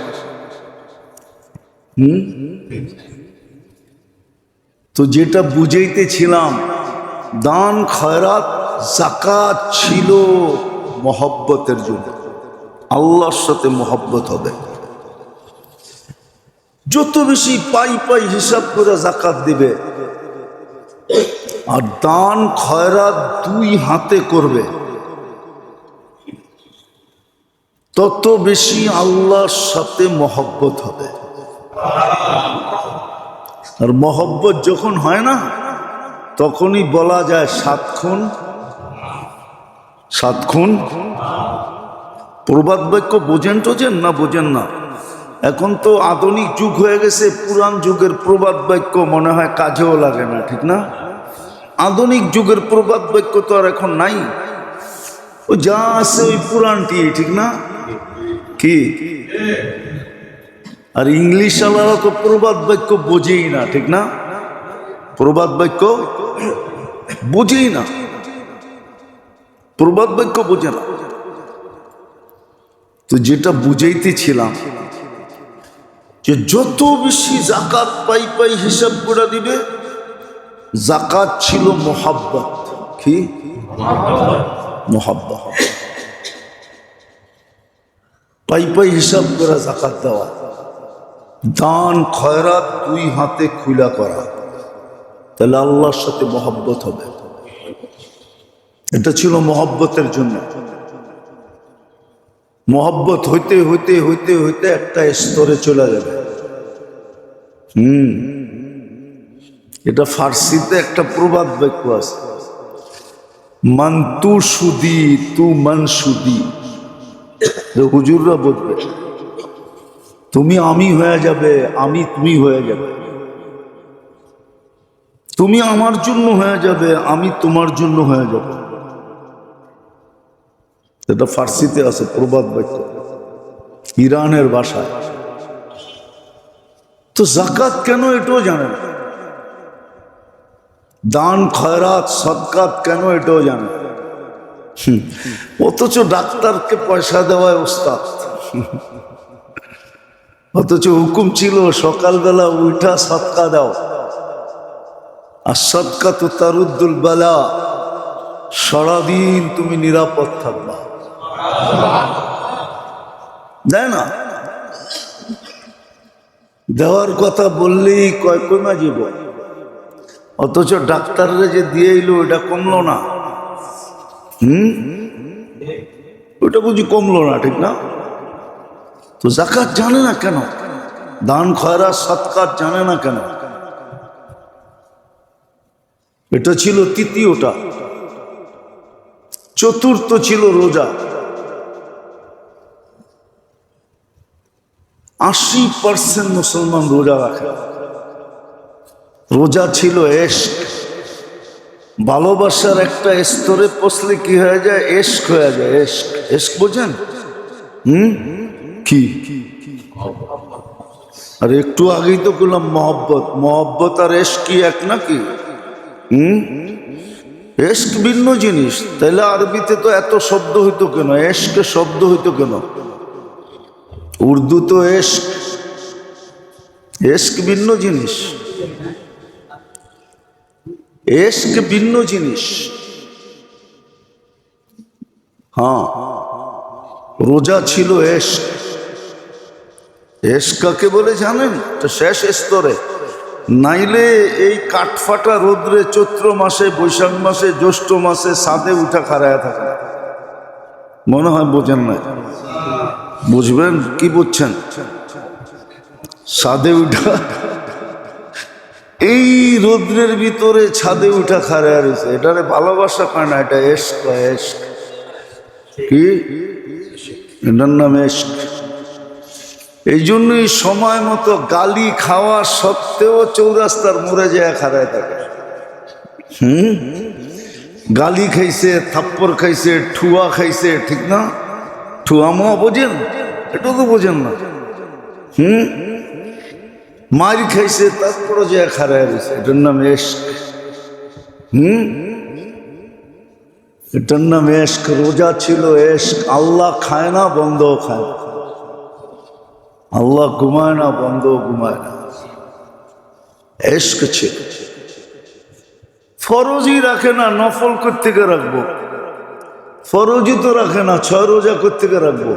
তো যেটা বুঝাইতেছিলাম, দান খয়রাত যাকাত ছিল মহব্বতের জন্য। আল্লাহর সাথে মহব্বত হবে। যত বেশি পাই পাই হিসাব করে যাকাত দিবে আর দান খয়রাত 2 হাতে করবে, তত বেশি আল্লাহর সাথে মহব্বত হবে। আর মহব্বত যখন হয় না, তখনই বলা যায় 7 খুন। প্রবাদ বাক্য বোঝেন টোঝেন না? বোঝেন না? এখন তো আধুনিক যুগ হয়ে গেছে, পুরান যুগের প্রবাদ বাক্য মনে হয় কাজেও লাগে না, ঠিক না? আধুনিক যুগের প্রবাদ বাক্য তো আর এখন নাই। ও যা আছে ওই পুরানটি, ঠিক না? কি আর ইংলিশ আলাদা তো প্রবাদ বাক্য বোঝেই না, ঠিক না? প্রবাদ বাক্য বোঝেই না, প্রবাদ বাক্য বোঝে না। তো যেটা বুঝাইতেছিলাম, যে যে যত বেশি জাকাত পাই পাই হিসাব করে দিবে। জাকাত ছিল মোহাব্বত। কি মোহাব্বত? পাই পাই হিসাব করে জাকাত দেওয়া, দান খয়রাত দুই হাতে খুলা করা, তাহলে আল্লাহর সাথে মোহাব্বত হবে। এটা ছিল মোহাব্বতের জন্য। মোহাব্বত হইতে হইতে হইতে হইতে একটা স্তরে চলে যাবে। এটা ফার্সিতে একটা প্রবাদ বাক্য আছে, মান তু সুদি তু মান সুদি। হুজুররা বলবে তুমি আমি হয়ে যাবে, আমি তুমি হয়ে যাবে, তুমি আমার জন্য হয়ে যাবে, আমি তোমার জন্য হয়ে যাবে। এটা ফার্সিতে আছে প্রবাদ বাক্য, ইরানের ভাষায়। তো জাকাত কেন এটাও জানে না, দান খয়রাত সদকাত কেন এটাও জানে না। অথচ ডাক্তারকে পয়সা দেওয়ায় ওস্তাদ। অথচ হুকুম ছিল সকালবেলা উঠা সদকা দাও, আর সদকা তো তারুদ্দুল বালা, সারাদিন তুমি নিরাপদ থাকবা। দেয় না, দেওয়ার কথা বললেই কয় কমা যাব, অথচ ডাক্তাররা যে দিয়ে এলো ওটা কমলো না। ওটা বুঝি কমলো না, ঠিক না? তো জাকাত জানে না কেন, দান খয়রাত সদকাত জানে না কেন? এটা ছিল তৃতীয়টা। চতুর্থ ছিল রোজা। 80% মুসলমান রোজা রাখে। রোজা ছিল এশক। ভালোবাসার একটা স্তরে পৌঁছলে কি হয়ে যায়? এশক হয়ে যায়। এশক, এশক বোঝেন? কি? আর একটু আগেই তো বললাম মহব্বত। মহব্বত আর এশক কি এক নাকি? এশক ভিন্ন জিনিস। তাইলে আরবিতে তো এত শব্দ হইতো কেন? এশকে শব্দ হইতো কেন? উর্দু তো এশক, এশক ভিন্ন জিনিস। এশক ভিন্ন জিনিস। হ্যাঁ, রোজা ছিল এশক। এশক কাকে বলে জানেন? তো শেষ স্তরে। নাইলে এই কাঠফাটা রোদ্রে চৈত্র মাসে, বৈশাখ মাসে, জ্যৈষ্ঠ মাসে ছাদে উঠা খাড়ায় থাকে। মনে হয় বোঝেন না। বুঝবেন কি বুঝছেন? ছাদে উঠা, এই রৌদ্রের ভিতরে ছাদে উঠা খাড়ায় রয়েছে। এটারে ভালোবাসা পায় না, এটা এশক। এশক কি? এটার নাম এশক। এই জন্যই সময় মতো গালি খাওয়া সত্ত্বেও চৌরাস্তার মোড়ে যায় খাড়ায় থাকে। গালি খাইছে, থাপ্পড় খাইছে, ঠুয়া খাইছে, ঠিক না? ঠুয়া মোয়া বোঝেন? এটা তো বোঝেন না। মার খাইছে, তারপরে যে খাড়ায় রয়েছে। এটার নাম এশক। এটার নাম এশক। রোজা ছিল এশক। আল্লাহ খায় না, বন্ধও খায় না। আল্লাহ ঘুমায় না, বন্ধও ঘুমায় না। এশক ছিল। ফরজই রাখে না, নফল কোত্থেকে রাখবো? ফরজই তো রাখে না, 6 রোজা কোত্থেকে রাখবো?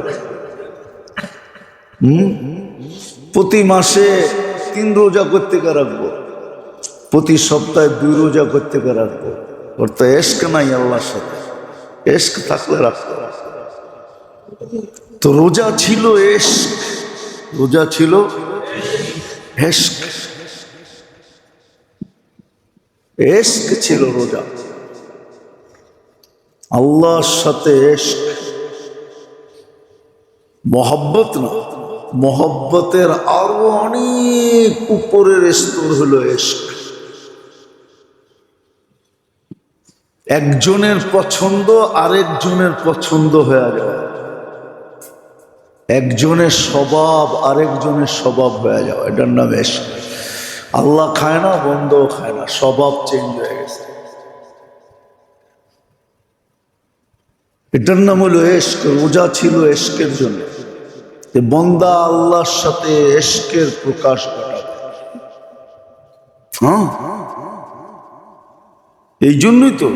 প্রতি মাসে 3 রোজা কোত্থেকে রাখবো? প্রতি সপ্তাহে 2 রোজা কোত্থেকে রাখবো? ওর তো এশক নাই আল্লাহর সাথে। এশক থাকলে রাখতো। তো রোজা ছিল এশক। রোজা ছিল এশক। এশক ছিল রোজা। আল্লাহর সাথে এশক, মহব্বত না। মহব্বতের আরো অনেক উপরের স্তর হলো এশক। একজনের পছন্দ আরেকজনের পছন্দ হয়ে যায়। একজনের স্বভাব আরেকজনের স্বভাব হয়ে যাওয়া, এটার নাম এশক। আল্লাহ খায় না, বন্ধও খায় না, স্বভাব চেঞ্জ হয়ে গেছে। এটার নাম হলো এশক। রোজা ছিল এশকের জন্য। যে বন্দা আল্লাহর সাথে ইশকের প্রকাশ ঘটাবে। হ্যাঁ, এই জন্যই তো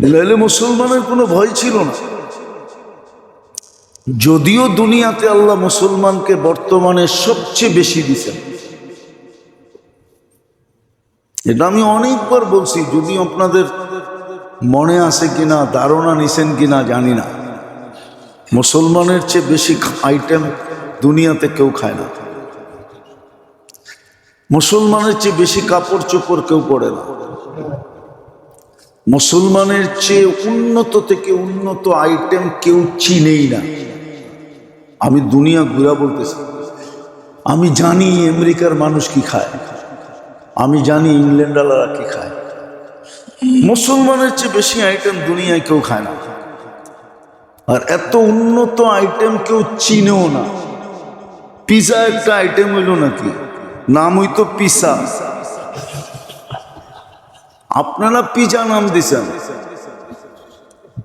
বিলালে মুসলমানের কোনো ভয় ছিল না। যদিও দুনিয়াতে আল্লাহ মুসলমানকে বর্তমানে সবচেয়ে বেশি দিচ্ছেন, এটা আমি অনেকবার বলছি, যদি আপনাদের মনে আছে কিনা, ধারণা নিছেন কিনা জানি না। মুসলমানের চেয়ে বেশি আইটেম দুনিয়াতে কেউ খায় না, মুসলমানের চেয়ে বেশি কাপড় চোপড় কেউ পরে না, মুসলমানের চেয়ে উন্নত থেকে উন্নত আইটেম কেউ চিনেই না। আমি দুনিয়া ঘুরা বলতেছি, আমি জানি আমেরিকার মানুষ কি খায়, আমি জানি ইংল্যান্ডালারা কি খায়। মুসলমানের চেয়ে বেশি আইটেম দুনিয়ায় কেউ খায় না, আর এত উন্নত আইটেম কেউ চিনেও না। পিজা একটা আইটেম হইল নাকি, নাম হইতো পিসা, আপনারা পিজা নাম দিছেন।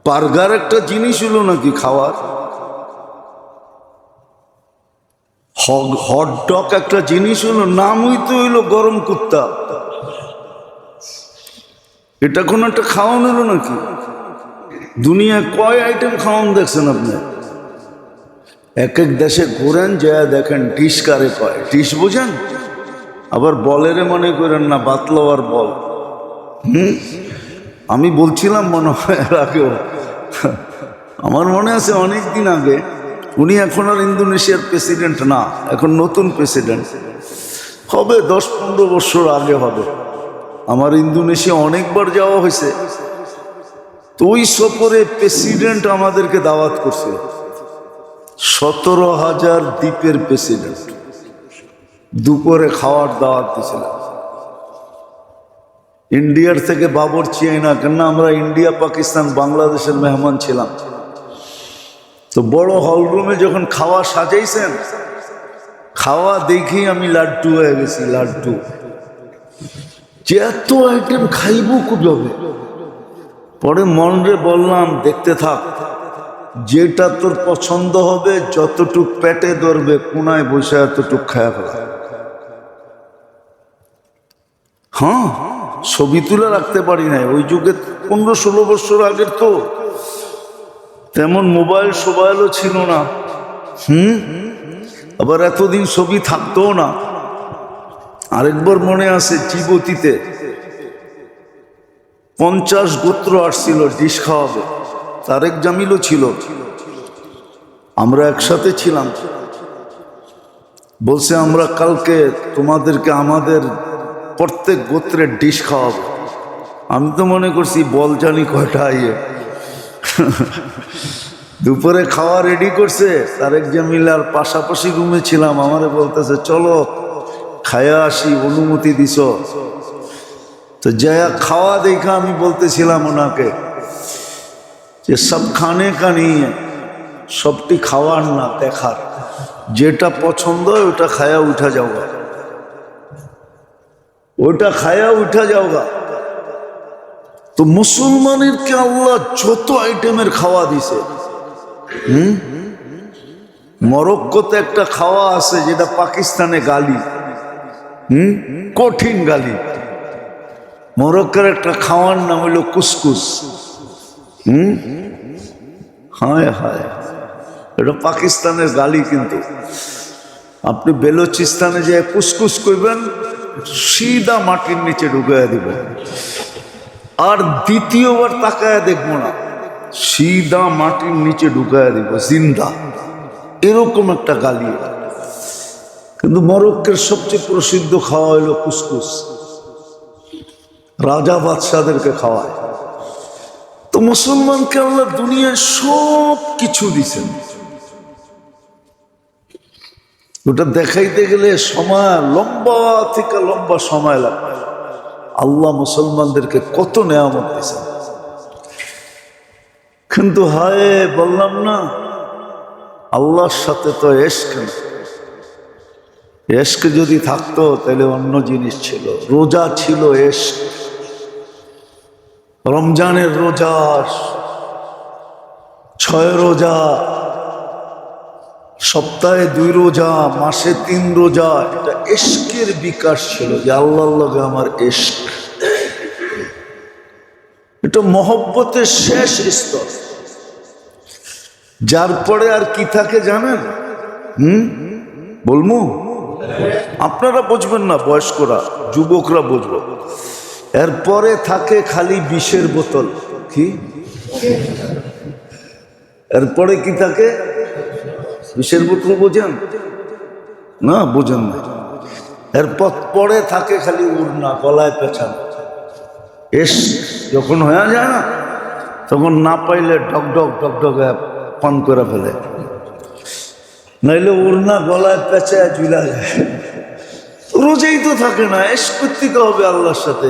বার্গার একটা জিনিস হইল নাকি খাওয়ার, হটডগ একটা জিনিস হইলো, নাম হইতো হইলো গরম কুত্তা। এটা কোন একটা খাওয়ান হলো নাকি? দুনিয়ায় কয় আইটেম খাওয়ান দেখছেন আপনি? এক এক দেশে ঘুরেন, যা দেখেন ডিশ কারে কয়, ডিশ বুঝেন? আবার বলেরে মনে করেন না, বাতলাওয়ার বল। আমি বলছিলাম মনে হয় এর আগেও, আমার মনে আছে অনেক দিন আগে, উনি এখন আর ইন্দোনেশিয়ার প্রেসিডেন্ট না, এখন নতুন প্রেসিডেন্ট হবে, 10-15 বছর আগে হবে। আমার ইন্দোনেশিয়া অনেকবার যাওয়া হয়েছে, তো ওই সফরে প্রেসিডেন্ট আমাদেরকে দাওয়াত করছে, 17,000 দ্বীপের প্রেসিডেন্ট দুপুরে খাওয়ার দাওয়াত দিয়েছিল। ইন্ডিয়ার থেকে বাবরচি না, কেননা আমরা ইন্ডিয়া, পাকিস্তান, বাংলাদেশের মেহমান ছিলাম। তো বড় হলরুমে যখন খাওয়া সাজাইছেন, খাওয়া দেখি আমি লাড্ডু হয়ে গেছি, লাড্ডু। যে এত আইটেম খাইব কিভাবে? পরে মনরে বললাম, দেখতে থাক, যেটা তোর পছন্দ হবে, যতটুক পেটে ধরবে, কোনায় বসে এতটুক খায়া ফেলা। হ্যাঁ, ছবি তুলে রাখতে পারি নাই, ওই যুগে 15-16 বছর আগের তো তেমন মোবাইল সোবাইলও ছিল না। আবার এতদিন ছবি থাকতো না। আরেকবার মনে আছে, জীবতীতে 50 গোত্র আসছিল ডিশ খাওয়াবে, তারেক জামিলও ছিল, আমরা একসাথে ছিলাম। বলছে আমরা কালকে তোমাদেরকে আমাদের প্রত্যেক গোত্রের ডিশ খাওয়াবো। আমি তো মনে করছি বল জানি কয়টা ইয়ে। দুপুরে খাওয়া রেডি করছে, তারেক জামিল আর পাশাপাশি রুমে ছিলাম, আমারে বলতেছে চলো খায়া আসি, অনুমতি দিছ? তো যায়া খাওয়া দেখা আমি বলতেছিলাম ওনাকে যে সব খানে কা নেই, সবটি খাওয়ার না, দেখার, যেটা পছন্দ হয় ওটা খায়া উঠা যাওয়া, ওটা খায়া উঠা যাওয়া। তো মুসলমানেরকে আল্লাহ যত আইটেমের খাওয়া দিছে। মরক্কোতে একটা খাওয়া আছে যেটা পাকিস্তানে গালি, কঠিন গালি। মরক্কোর একটা খাওয়ার নাম হইল কুসকুস। হায় হায়, এটা পাকিস্তানের গালি। কিন্তু আপনি বেলুচিস্তানে যে কুসকুস করবেন, সিধা মাটির নিচে ঢুকাইয়া দিব, আর দ্বিতীয়বার তাকায়া দেখবো না, সিধা মাটির নিচে ঢুকাইয়া দিব জিন্দা, এরকম একটা গালি। কিন্তু মরক্কোর সবচেয়ে প্রসিদ্ধ খাওয়া হইল কুসকুস, রাজা বাদশাদেরকে খাওয়ায়। তো মুসলমানকে আল্লাহ দুনিয়ায় সব কিছু দিছেন, ওটা দেখাইতে গেলে সময় লম্বা থেকে লম্বা সময় লাগবে। আল্লাহ মুসলমানদেরকে কত নেয়ামত দিয়েছেন, কিন্তু হায় বললাম না, আল্লাহর সাথে তো এশক না। এশক যদি থাকতো তাহলে অন্য জিনিস ছিল। রোজা ছিল এশক, রমজানের রোজা, 6 রোজা, সপ্তাহে 2 রোজা, মাসে 3 রোজা। এটা ইশকের বিকাশ ছিল, যে আল্লাহর লগে আমার ইশক। এটা মহব্বতের শেষ স্তর। যার পরে আর কি থাকে জানেন? বলমু? আপনারা বুঝবেন না, বয়স্করা, যুবকরা বুঝবো। এরপরে থাকে খালি বিষের বোতল। কি এরপরে কি থাকে? বিষের বোতল। বোঝেন না? বোঝেন না। এরপর পরে থাকে খালি উড়না, গলায় পেঁচানো। এস যখন হয়ে যায় না, তখন না পাইলে ঢকঢক ঢকঢক পান করে ফেলে, নাইলে উড়না গলায় পেঁচায় ঝুলা যায়। রোজেই তো থাকে না, এস করতে হবে আল্লাহর সাথে।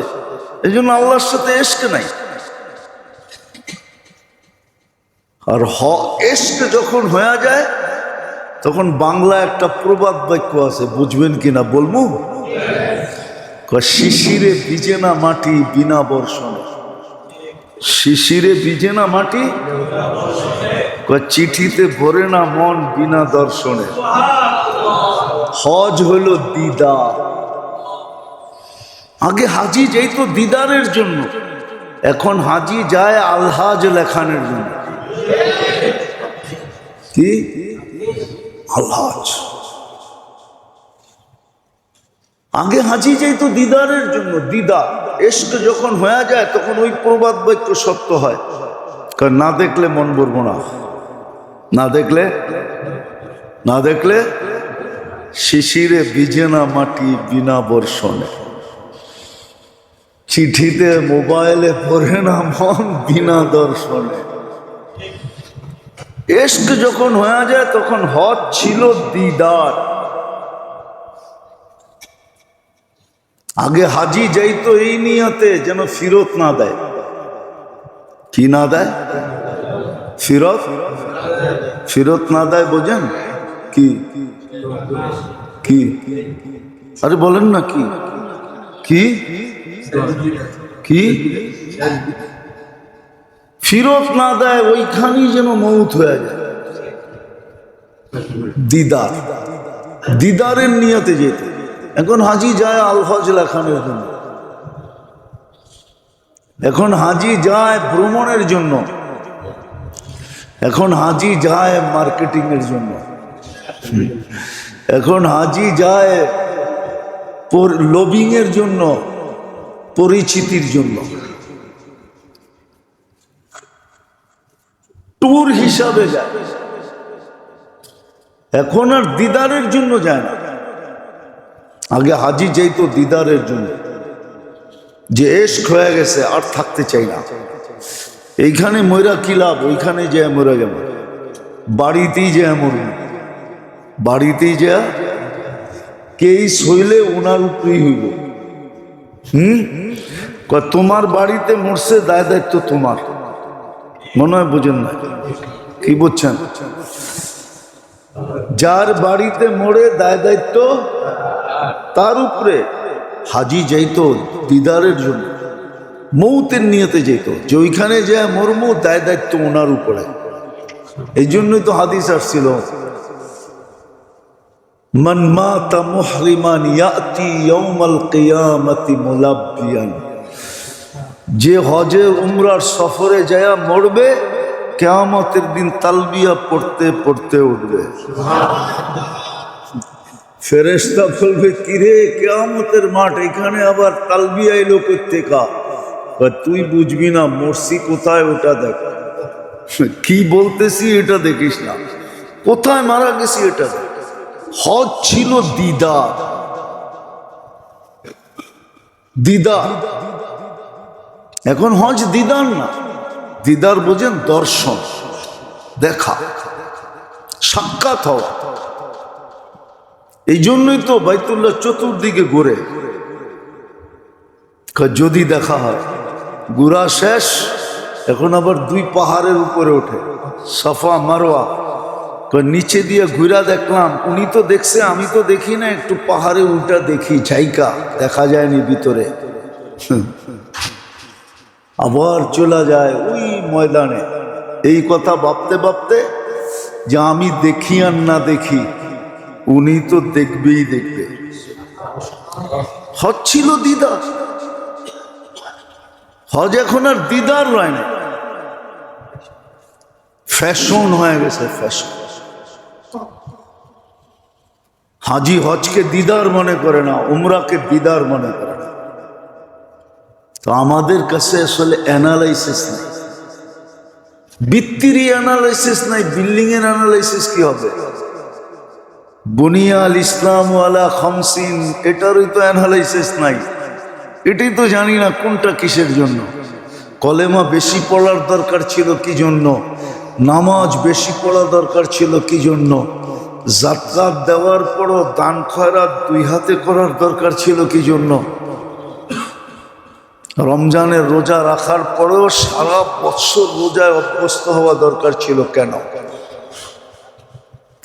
এই জন্য আল্লাহর সাথে এসকে নাই। আর এসকে যখন হয়ে যায়, তখন বাংলা একটা প্রবাদ বাক্য আছে, বুঝবেন কিনা বলবো? শিশিরে ভিজে না মাটি বিনা বর্ষণে। শিশিরে ভিজে না মাটি, চিঠিতে ভরে না মন বিনা দর্শনে। হজ হলো দিদার। আগে হাজি যেত দিদারের জন্য, এখন হাজি যায় আলহাজ লেখানের জন্য। কি আলহাজ? আগে হাজি যেত দিদারের জন্য। দিদার ইশক যখন হয়ে যায়, তখন ওই প্রবাদ বাক্য সত্য হয়, কারণ না দেখলে মন ভরবো না। না দেখলে শিশিরে ভিজে না মাটি বিনা বর্ষণে। চিঠিতে মোবাইলে পড়ে না মন বিনা দর্শনে। ইশক যখন হয়ে যায়, তখন হজ ছিল দিদার। আগে হাজি যাইতো এই নিয়তে যেন ফিরত না দেয়। কি না দেয়? ফিরত না দেয়। বোঝেন কি? কি আরে বলেন না, কি কি কি ফিরত না দেয়, ওইখানেই যেন মৌত হয়ে যায়। দিদারের নিয়তে যেত। এখন হাজি যায় আলহাজ লেখানোর জন্য, এখন হাজি যায় ভ্রমণের জন্য, এখন হাজি যায় মার্কেটিং এর জন্য, এখন হাজি যায় লবিং এর জন্য, পরিচিতির জন্য, ট্যুর হিসাবে যায়। এখন আর দিদারের জন্য যায় না। আগে হাজি যেত দিদারের জন্য, যে ইশক হয়ে গেছে আর থাকতে চাই না, এইখানে ময়রা কি লাভ, ওইখানে যে মরে গেল, বাড়িতেই যে মরবে, বাড়িতেই যে কেই শৈলে ওনার উপরেই হইব। তোমার বাড়িতে মরছে, দায় দায়িত্ব তোমার। মনে হয় বুঝেন না? কি বুঝছেন? যার বাড়িতে মরে দায় দায়িত্ব তার উপরে। হাজি যাইতো দিদারের জন্য, মৌতের নিয়তে যেত, যে ওইখানে যে মরমু, দায় দায়িত্ব ওনার উপরে। এই জন্যই তো হাদিস আসছিল, মান মাতা মুহরিমান ইয়াতি ইয়াউমাল কিয়ামতি মুলাব্বিয়ান। যে হজে উমরার সফরে যায় মরবে, কিয়ামতের দিন তালবিয়া পড়তে পড়তে উঠবে। ফেরেশতা বলবে, কিরে কিয়ামতের মাঠ, এখানে আবার তালবিয়া এলো কোত্থেকা? তুই বুঝবি না, মরছি কোথায় ওটা দেখ। কি বলতেছি এটা দেখিস না, কোথায় মারা গেছি এটা দেখ। হজ ছিল দিদার। এখন হজ দিদার না। দিদার বোঝেন? দর্শন, দেখা, সাক্ষাৎ হওয়া। এই জন্যই তো বাইতুল্লাহ চতুর্দিকে ঘুরে, যদি দেখা হয়। ঘুরা শেষ, এখন আবার 2 পাহাড়ের উপরে ওঠে, সাফা মারওয়া। নিচে দিয়ে ঘুরা দেখলাম, উনি তো দেখছে, আমি তো দেখি না, একটু পাহাড়ে উল্টা দেখি, ঝাইকা দেখা যায়নি ভিতরে। আবার চলে যায় ওই ময়দানে। এই কথা ভাবতে ভাবতে যে আমি দেখি আর না দেখি, উনি তো দেখবেই দেখবে। হজ ছিল দিদার, হজ এখন আর দিদার রয় না, ফ্যাশন হয়ে গেছে, ফ্যাশন। হাজি হজকে দিদার মনে করে না, উমরাকে দিদার মনে করে না। তো আমাদের কাছে আসলে অ্যানালাইসিস নাই, ভিত্তির অ্যানালাইসিস নাই। বিল্ডিং এর অ্যানালাইসিস কি হবে? বুনিয়াল ইসলাম আলা খামসিন, এটারই তো অ্যানালাইসিস নাই। এটাই তো জানি না কোনটা কিসের জন্য। কলেমা বেশি পড়ার দরকার ছিল কি জন্য? নামাজ বেশি পড়া দরকার ছিল কি জন্য? যাকাত দেওয়ার পরও দান খয়রাত 2 হাতে করার দরকার ছিল কি জন্য? রমজানের রোজা রাখার পরেও সারা বছর রোজায় অভ্যস্ত হওয়া দরকার ছিল কেন?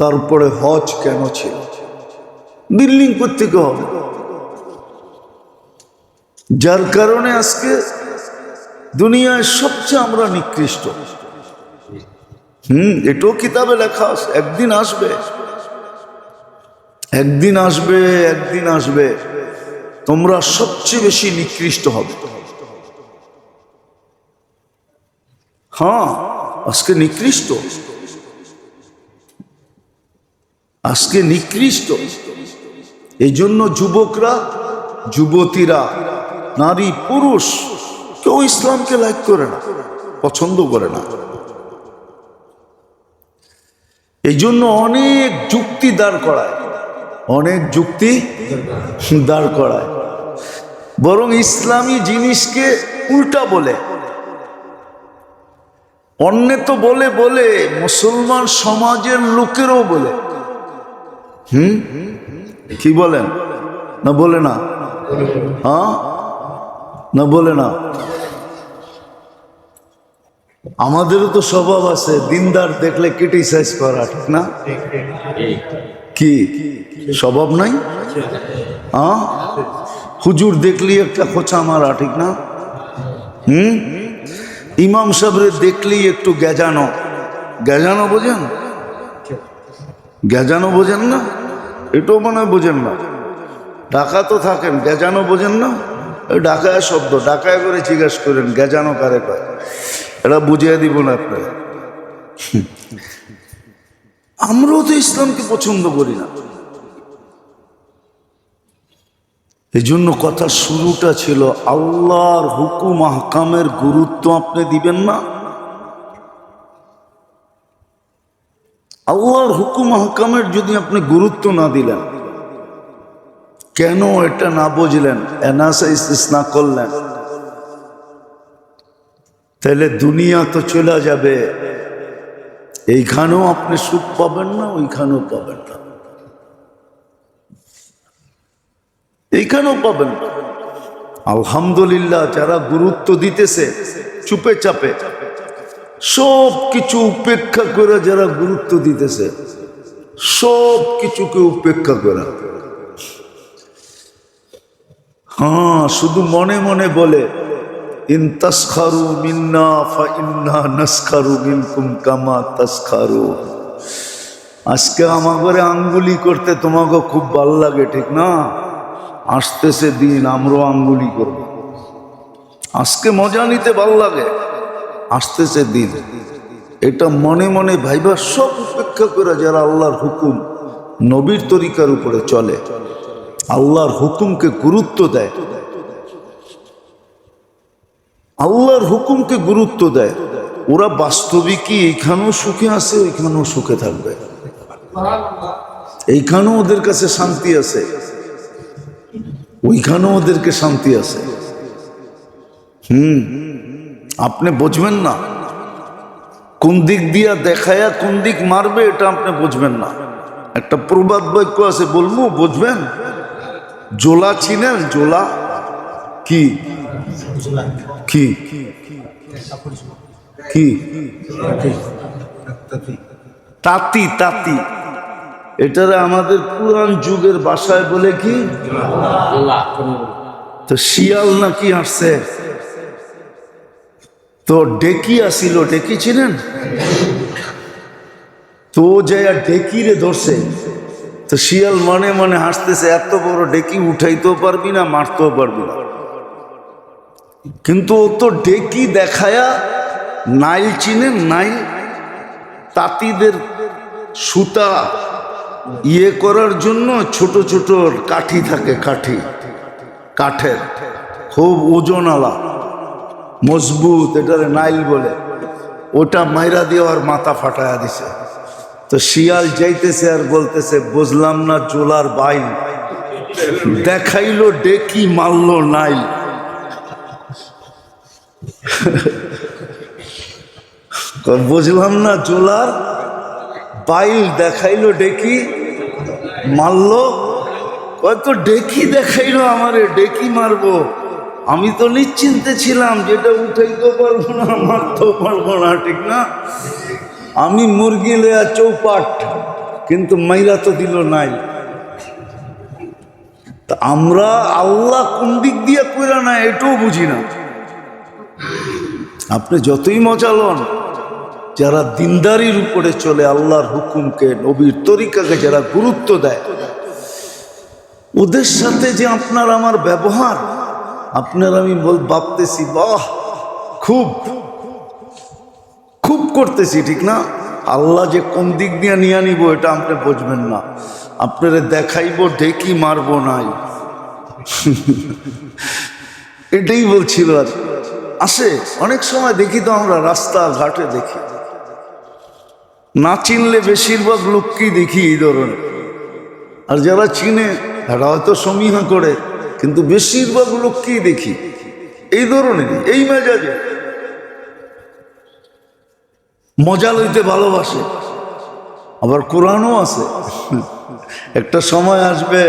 তারপরে হজ কেন ছিল? বিল্ডিং করতে হবে, যার কারণে আজকে দুনিয়ায় সবচেয়ে আমরা নিকৃষ্ট। এটাও কিতাবে লেখা আছে, একদিন আসবে, একদিন আসবে, একদিন আসবে তোমরা সবচেয়ে বেশি নিকৃষ্ট হবে। হ্যাঁ, আজকে নিকৃষ্ট, আজকে নিকৃষ্ট। এই জন্য যুবকরা, যুবতীরা, নারী পুরুষ কেউ ইসলামকে লাইক করে না, পছন্দ করে না। এই জন্য অনেক যুক্তি দাঁড় করায়, অনেক যুক্তি দাঁড় করায়, বরং ইসলামী জিনিসকে উল্টা বলে। অন্যে তো বলে বলে মুসলমান সমাজের লোকেরও বলে। কি বলেন? না বলে না? হ্যাঁ, না বলে না? আমাদেরও তো স্বভাব আছে দিনদার দেখলে ক্রিটিসাইজ করা, ঠিক না? কি স্বভাব নাই? হ্যাঁ, হুজুর দেখলি একটা খোঁচা মারা, ঠিক না? ইমাম সাহেবরে দেখলেই একটু গেজানো, গেজানো বোঝেন? গেজানো বোঝেন না? এটাও মনে হয় বোঝেন না। ঢাকা তো থাকেন, গেজানো বোঝেন না? ঢাকায় শব্দ, ঢাকায় করে জিজ্ঞেস করেন গেজানো কারে কয়, এটা বুঝিয়ে দিব না আপনারা। আমরাও তো ইসলামকে পছন্দ করি না। এই জন্য কথার শুরুটা ছিল আল্লাহর হুকুম আহকামের গুরুত্ব আপনি দিবেন না। আল্লাহর হুকুম আহকামের যদি আপনি গুরুত্ব না দিলেন, কেন এটা না বুঝলেন, অ্যানালাইসিস না করলেন, তাহলে দুনিয়া তো চলে যাবে। এইখানেও আপনি সুখ পাবেন না, ওইখানেও পাবেন না, এইখানেও পাবেন না। আলহামদুলিল্লাহ, যারা গুরুত্ব দিতেছে চুপে চাপে, সব কিছু উপেক্ষা করে যারা গুরুত্ব দিতেছে, সব কিছুকে উপেক্ষা করে, হ্যাঁ, শুধু মনে মনে বলে ইন তাসখারু মিন্না ফাইন্না নাসখারু মিনকুম কামা তাসখারু। আজকে আমাকে আঙ্গুলি করতে তোমাকে খুব ভাল লাগে, ঠিক না? আসতেছে দিন আমরাও আঙ্গুলি করব। আজকে মজা নিতে ভাল লাগে, আসতেছে দিন। এটা মনে মনে ভাইবা সব উপেক্ষা করে যারা আল্লাহর হুকুম নবীর তরিকার উপরে চলে, আল্লাহর হুকুমকে গুরুত্ব দেয়, আল্লাহর হুকুমকে গুরুত্ব দেয়, ওরা বাস্তবিকই এইখানেও সুখে আছে, ওইখানেও সুখে থাকবে। এইখানেও ওদের কাছে শান্তি আছে, ওইখানেও ওদেরকে শান্তি আছে। আপনি বুঝবেন না, কোন দিক দিয়া দেখায়া কোন দিক মারবে এটা আপনি বুঝবেন না। একটা প্রবাদ বাক্য আছে, বলবো, বুঝবেন? জোলা চিনেন? জোলা কি? কি কি? তাঁতি, তাঁতি। এটারে আমাদের পুরান যুগের ভাষায় বলে কি? তো শিয়াল নাকি আসছে, তো ডেকি আসিল, ডেকি ছিলেন? তো তো যে ডেকিরে ধরছে, তো শিয়াল মনে মনে হাসতেছে, এত বড় ডেকি উঠাইতেও পারবি না, মারতেও পারবি না। কিন্তু ও তো ডেকি দেখায়া নাইল চিনে, নাইল তাঁতিদের সুতা ইয়ে করার জন্য ছোট ছোট কাঠি থাকে, কাঠের খুব ওজনওয়ালা মজবুত, এটারে নাইল বলে, ওটা মাইরা দিয়ে আর মাথা ফাটায়া দিছে। তো শিয়াল যাইতেছে আর বলতেছে, বুঝলাম না জোলার বাইল, দেখাইলো ডেকি, মারলো নাইল। বুঝলাম না জোলার বাইল, দেখাইলো ডেকি, মারলো। কত ডেকি দেখাইলো আমারে, ডেকি মারবো। আমি তো নিশ্চিন্তে ছিলাম যেটা উঠাইতেও পারবো না, মারতেও পারবো না, ঠিক না? আমি মুরগি লেয়া চৌপাট, কিন্তু মাইরা তো দিল নাই। তা আমরা আল্লাহ কোন দিক দিয়ে কইরা না এটাও বুঝি না। আপনি যতই মজা লন, যারা দিনদারির উপরে চলে, আল্লাহর হুকুমকে, নবীর তরিকাকে যারা গুরুত্ব দেয়, ওদের সাথে যে আপনার আমার ব্যবহার, আপনার আমি ভাবতেছি বাহ, খুব খুব করতেছি, ঠিক না? আল্লাহ যে কোন দিক দিয়ে নিয়ে নিব এটা আপনি বুঝবেন না। আপনারা দেখাইব ডেকি, মারবো নাই। এটাই বলছিল। আর আসে অনেক সময় দেখি তো আমরা রাস্তাঘাটে দেখি, না চিনলে বেশিরভাগ লোককেই দেখি এই ধরনের। আর যারা চিনে তারা হয়তো সমীহা করে, কিন্তু বেশিরভাগ লোককেই দেখি এই ধরনের, এই মেজাজে মজা লইতে ভালোবাসে। আবার কোরআনও আছে, একটা সময় আসবে,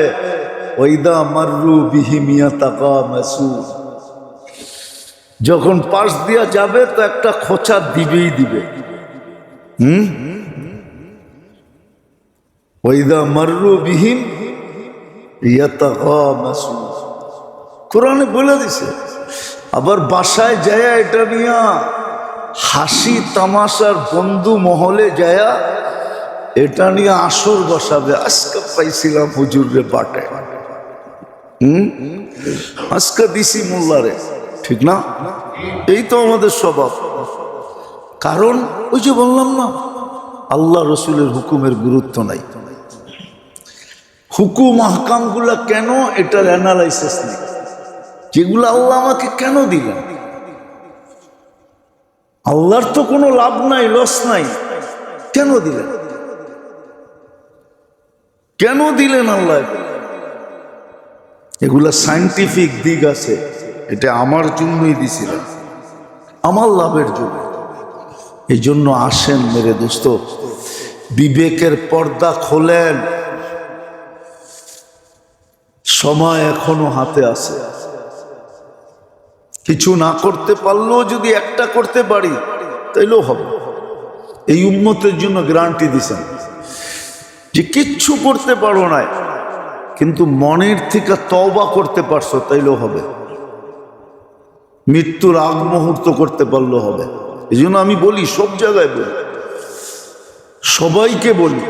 ওইদা মাররু বিহি মিয়া তাকা মাসু, যখন পাশ দিয়া যাবে তো একটা খোঁচা দিবেই দিবে। ওইদা মাররু বিহিম ইয়াতাগামাসু, কোরআনে বলে দিছে। আবার বাসায় যায়া এটা নিয়া হাসি তামাশার বন্ধু মহলে যায়া এটা নিয়ে আসর বসাবে। আজকে পাইছিলাম হুজুরে পাটে, আজকে দিছি মোল্লারে, ঠিক না? এই তো আমাদের স্বভাব। কারণ ওই যে বললাম না, আল্লাহ রসুলের হুকুমের গুরুত্ব নাই। হুকুম আহকামগুলা কেন, এটার অ্যানালাইসিস নেই। যেগুলো আল্লাহ আমাকে কেন দিলেন, আল্লাহর তো কোনো লাভ নাই, লস নাই, কেন দিলেন? কেন দিলেন আল্লাহ? এগুলা সায়েন্টিফিক দিক আছে। এটা আমার জন্যই দিছিলেন, আমার লাভের জন্য। এই জন্য আসেন মেরে দোস্ত, বিবেকের পর্দা খোলেন। সময় এখনো হাতে আছে। কিছু না করতে পারলেও যদি একটা করতে পারি তাইলেও হবে। এই উম্মতের জন্য গ্যারান্টি দিছেন যে কিচ্ছু করতে পারো না, কিন্তু মনের থেকে তওবা করতে পারছো তাইলেও হবে। মৃত্যুর আগ মুহূর্ত করতে পারলেও হবে। এই জন্য আমি বলি, সব জায়গায় বলি, সবাইকে বলি,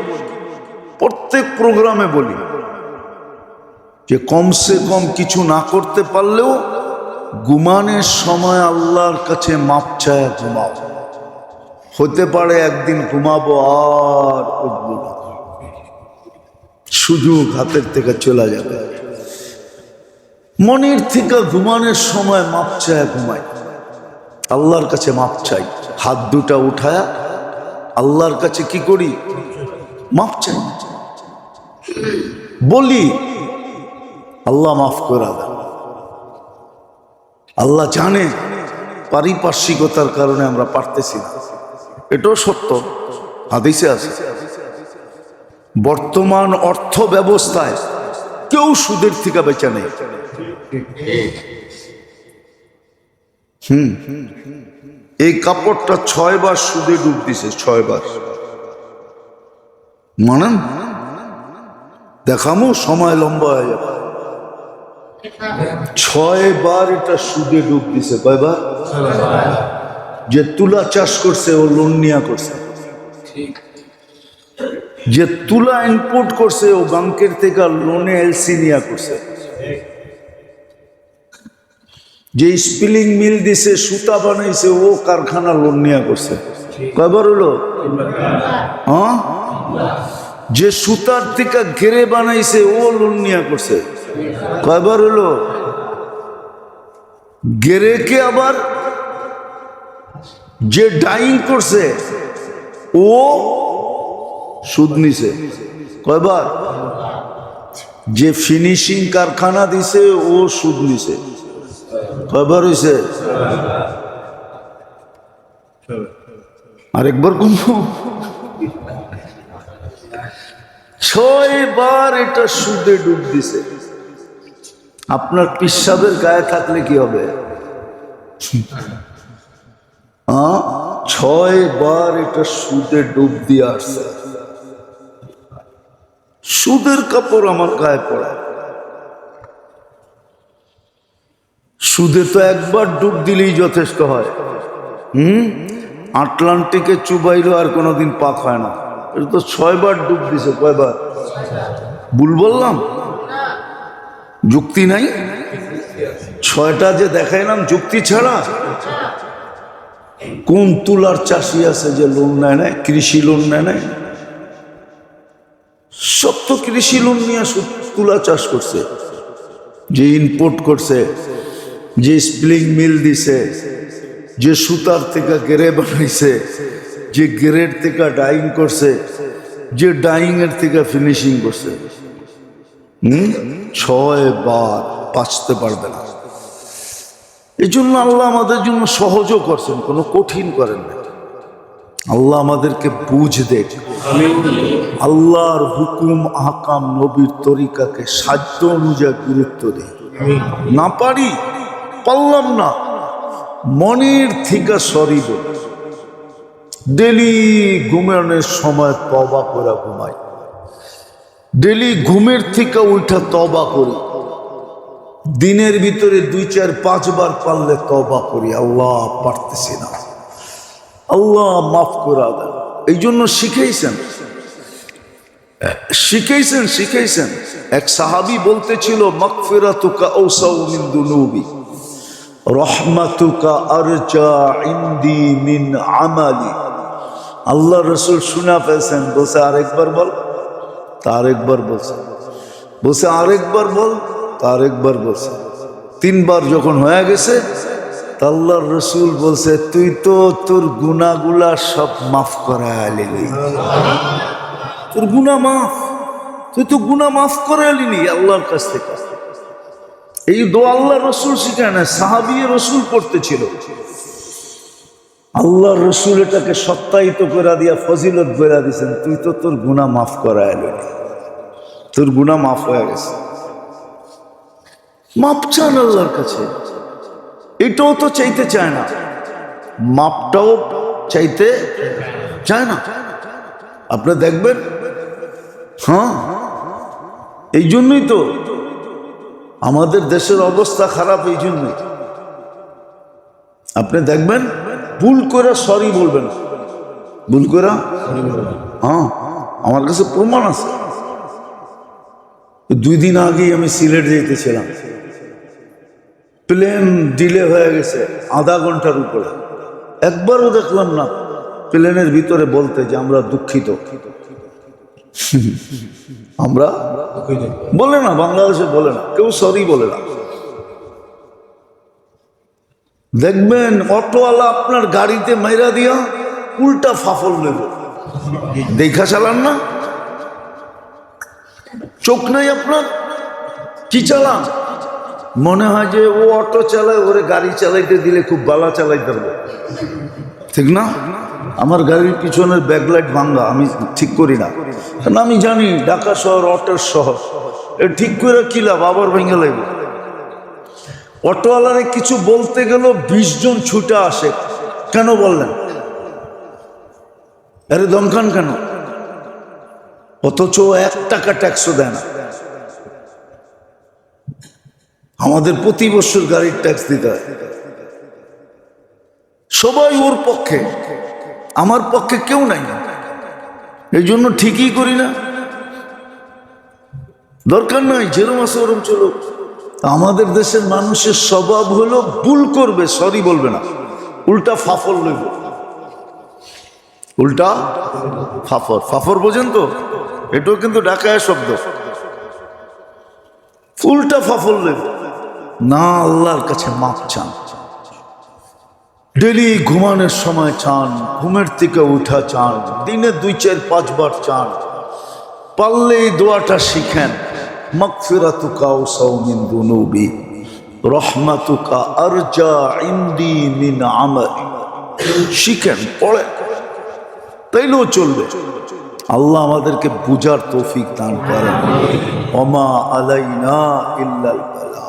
প্রত্যেক প্রোগ্রামে বলি যে কমসে কম কিছু না করতে পারলেও ঘুমানোর সময় আল্লাহর কাছে মাপ চায় ঘুমাও। হতে পারে একদিন ঘুমাবো আর উঠবো না, সুযোগ হাতের থেকে চলে যাবে। মনের থেকে ঘুমানোর সময় মাপ চায় ঘুমাই, আল্লাহর কাছে মাপ চাই। হাত দুটা উঠায়া আল্লাহর কাছে কি করি? মাপ চাই, বলি আল্লাহ মাফ করে দেন। আল্লাহ জানে পারিপার্শ্বিকতার কারণে আমরা পারতেছি না, এটাও সত্য, হাদিসে আছে। বর্তমান অর্থ ব্যবস্থায় কেউ সুদের থেকে বেঁচে নেই। এই কাপড়টা 6 বার সুদে ডুব দিছে, 6 বার। মানেন? দেখামো, সময় লম্বা হয়ে যাবে। 6 বার এটা সুদে ডুব দিছে। কয়বার? যে তুলা চাষ করছে ও লোন নিয়া করছে। যে তুলা ইনপুট করছে ও ব্যাংকের থেকে লোনে এলসি নিয়ে করছে, যে স্পিলিং মিল দিছে সুতা বানাইছে ও কারখানা লোন নিয়ে করছে। কয়বার হলো? হ্যাঁ, যে সুতার থেকে ঘেরে বানাইছে ও লোন নিয়ে করছে। কয়বার হলো? গেরেকে আবার যে ডাইং করছে ও সুদ নিছে। কয়বার? যে ফিনিশিং কারখানা দিছে ও সুদ নিছে। কয়বার হয়েছে? আরেকবার কোন? 6 বার এটা সুদে ডুব দিছে। আপনার পিসাবের গায়ে থাকলে কি হবে? 6 বার এটা সুদে ডুব দিয়ে আসছে। সুদের কাপড় আমার গায়ে পড়া। সুদে তো একবার ডুব দিলেই যথেষ্ট হয়। আটলান্টিকে চুবাইলো আর কোনোদিন পাক হয় না। এটা তো 6 বার ডুব দিছে। কয়বার? ভুল বললাম? যুক্তি নাই? 6টা যে দেখাইলাম যুক্তি ছাড়া। কোন তুলার চাষি আছে যে লোন নেয় নাই? কৃষি লোন নেয় নাই? সব তো কৃষি লোন নিয়ে তুলা চাষ করছে। যে ইনপুট করছে, যে স্পিলিং মিল দিছে, যে সুতার থেকে গেরে বানাইছে, যে গেরের থেকে ডাইং করছে, যে ডাইং এর থেকে ফিনিশিং করছে, 6 বার বাঁচতে পারবে না। এই জন্য আল্লাহ আমাদের জন্য সহজও করছেন, কোনো কঠিন করেন না। আল্লাহ আমাদেরকে বুঝ দেখ, আল্লাহর হুকুম আহকাম নবীর তরিকাকে সাধ্য অনুযায়ী গুরুত্ব দেয়। না পারলাম না, মনের থেকে সরি বল। ডেলি ঘুমানোর সময় তওবা করে ঘুমাই, ডেলি ঘুমের থেকে উঠা তওবা করি, দিনের ভিতরে 2, 4, 5 বার পারলে তওবা করি। আল্লাহ পারতেছি না, আল্লাহ মাফ করে দেন। এই জন্য শিখাইছেন। এক সাহাবী বলতেছিল, মাগফিরাতুকা আওসাউ মিন দুনুবি, রহমাতুকা আরজা ইনদি মিন আমালি। আল্লাহ রসুল শুনা পেয়েছেন। বলছে আরেকবার বল। তার একবার বলছে, বলছে আরেকবার বল। তার একবার বলছে। 3 বার যখন হয়ে গেছে, আল্লাহর রসুল বলছে, তুই তো তোর গুনাহগুলা সব মাফ করায় আলিলি। তোর গুনাহ মাফ, তুই তো গুনাহ মাফ করে আলিনি আল্লাহর কাছ থেকে। এই দোয়া আল্লাহ রসুল শিখায় না, সাহাবী রসুল পড়তেছিল। আল্লাহ রসুল এটাকে সত্যায়িত করে দিয়া ফজিলত করে দিয়েছেন, তুই তো তোর গুনাহ মাফ করায় আলিনি, তোর গুনাহ মাফ হয়ে গেছে। মাপ চান আল্লাহর কাছে। এটাও তো চাইতে চায় না, মাপটাও চাইতে চায় না। আপনি দেখবেন, হ্যাঁ, এই জন্যই তো আমাদের দেশের অবস্থা খারাপ। এই জন্যই আপনি দেখবেন, ভুল করে সরি বলবেন, ভুল করে। হ্যাঁ, আমার কাছে প্রমাণ আছে। 2 দিন আগেই আমি সিলেট যেতেছিলাম, প্লেন ডিলে হয়ে গেছে আধা ঘন্টার উপরে। একবারও দেখলাম না প্লেনের ভিতরে বলতে যে আমরা দুঃখিত। আমরা বলে না, বাংলাদেশে বলে না কেউ, সরি বলে না। দেখবেন অটোওয়ালা আপনার গাড়িতে মাইরা দিয়া উল্টা ফাফল নেব, দেখা চালান না? চোখ নাই আপনার? কি চালান? মনে হয় যে ও অটো চালায়, ওরে গাড়ি চালাইতে দিলে খুব বালা চালাইতে পারবে, ঠিক না? আমার গাড়ির পিছনের ব্যাকলাইট ভাঙ্গা, আমি ঠিক করি না, কারণ আমি জানি ঢাকা শহর অটোর শহর, ঠিক করে কি লাভ, আবার ভেঙে লাগবে। অটোওয়ালারে কিছু বলতে গেল 20 জন ছুটে আসে। কেন বললেন? আরে দমকান কেন? অথচ 1 টাকা ট্যাক্সও দেয় না। আমাদের প্রতি বছর গাড়ির ট্যাক্স দিতে হয়। সবাই ওর পক্ষে, আমার পক্ষে কেউ নাই। এই জন্য ঠিকই করি না, দরকার নাই, যেরম আছে ওরম চলো। আমাদের দেশের মানুষের স্বভাব হলো ভুল করবে সরি বলবে না, উল্টা ফাফর লইব। উল্টা ফাফর, ফাফর বোঝেন তো? এটাও কিন্তু ঢাকায় শব্দ। উল্টা ফাফর লইব না, আল্লাহর কাছে মাপ চান, ডেলি ঘুমানোর সময় চান, ঘুমের থেকে উঠা চান, দিনে 2, 4, 5 বার চান, পারলে এই দোয়াটা শিখেন, মাগফিরাতুকা আওসাউ মিন যুনুবি, রহমাতুকা আরজা ইনদি মিন আমালি। শিখেন, পড়েন, তাইলেও চলবে। আল্লাহ আমাদেরকে বুঝার তৌফিক দান করেন। ওমা আলাইনা ইল্লাল বালাগ।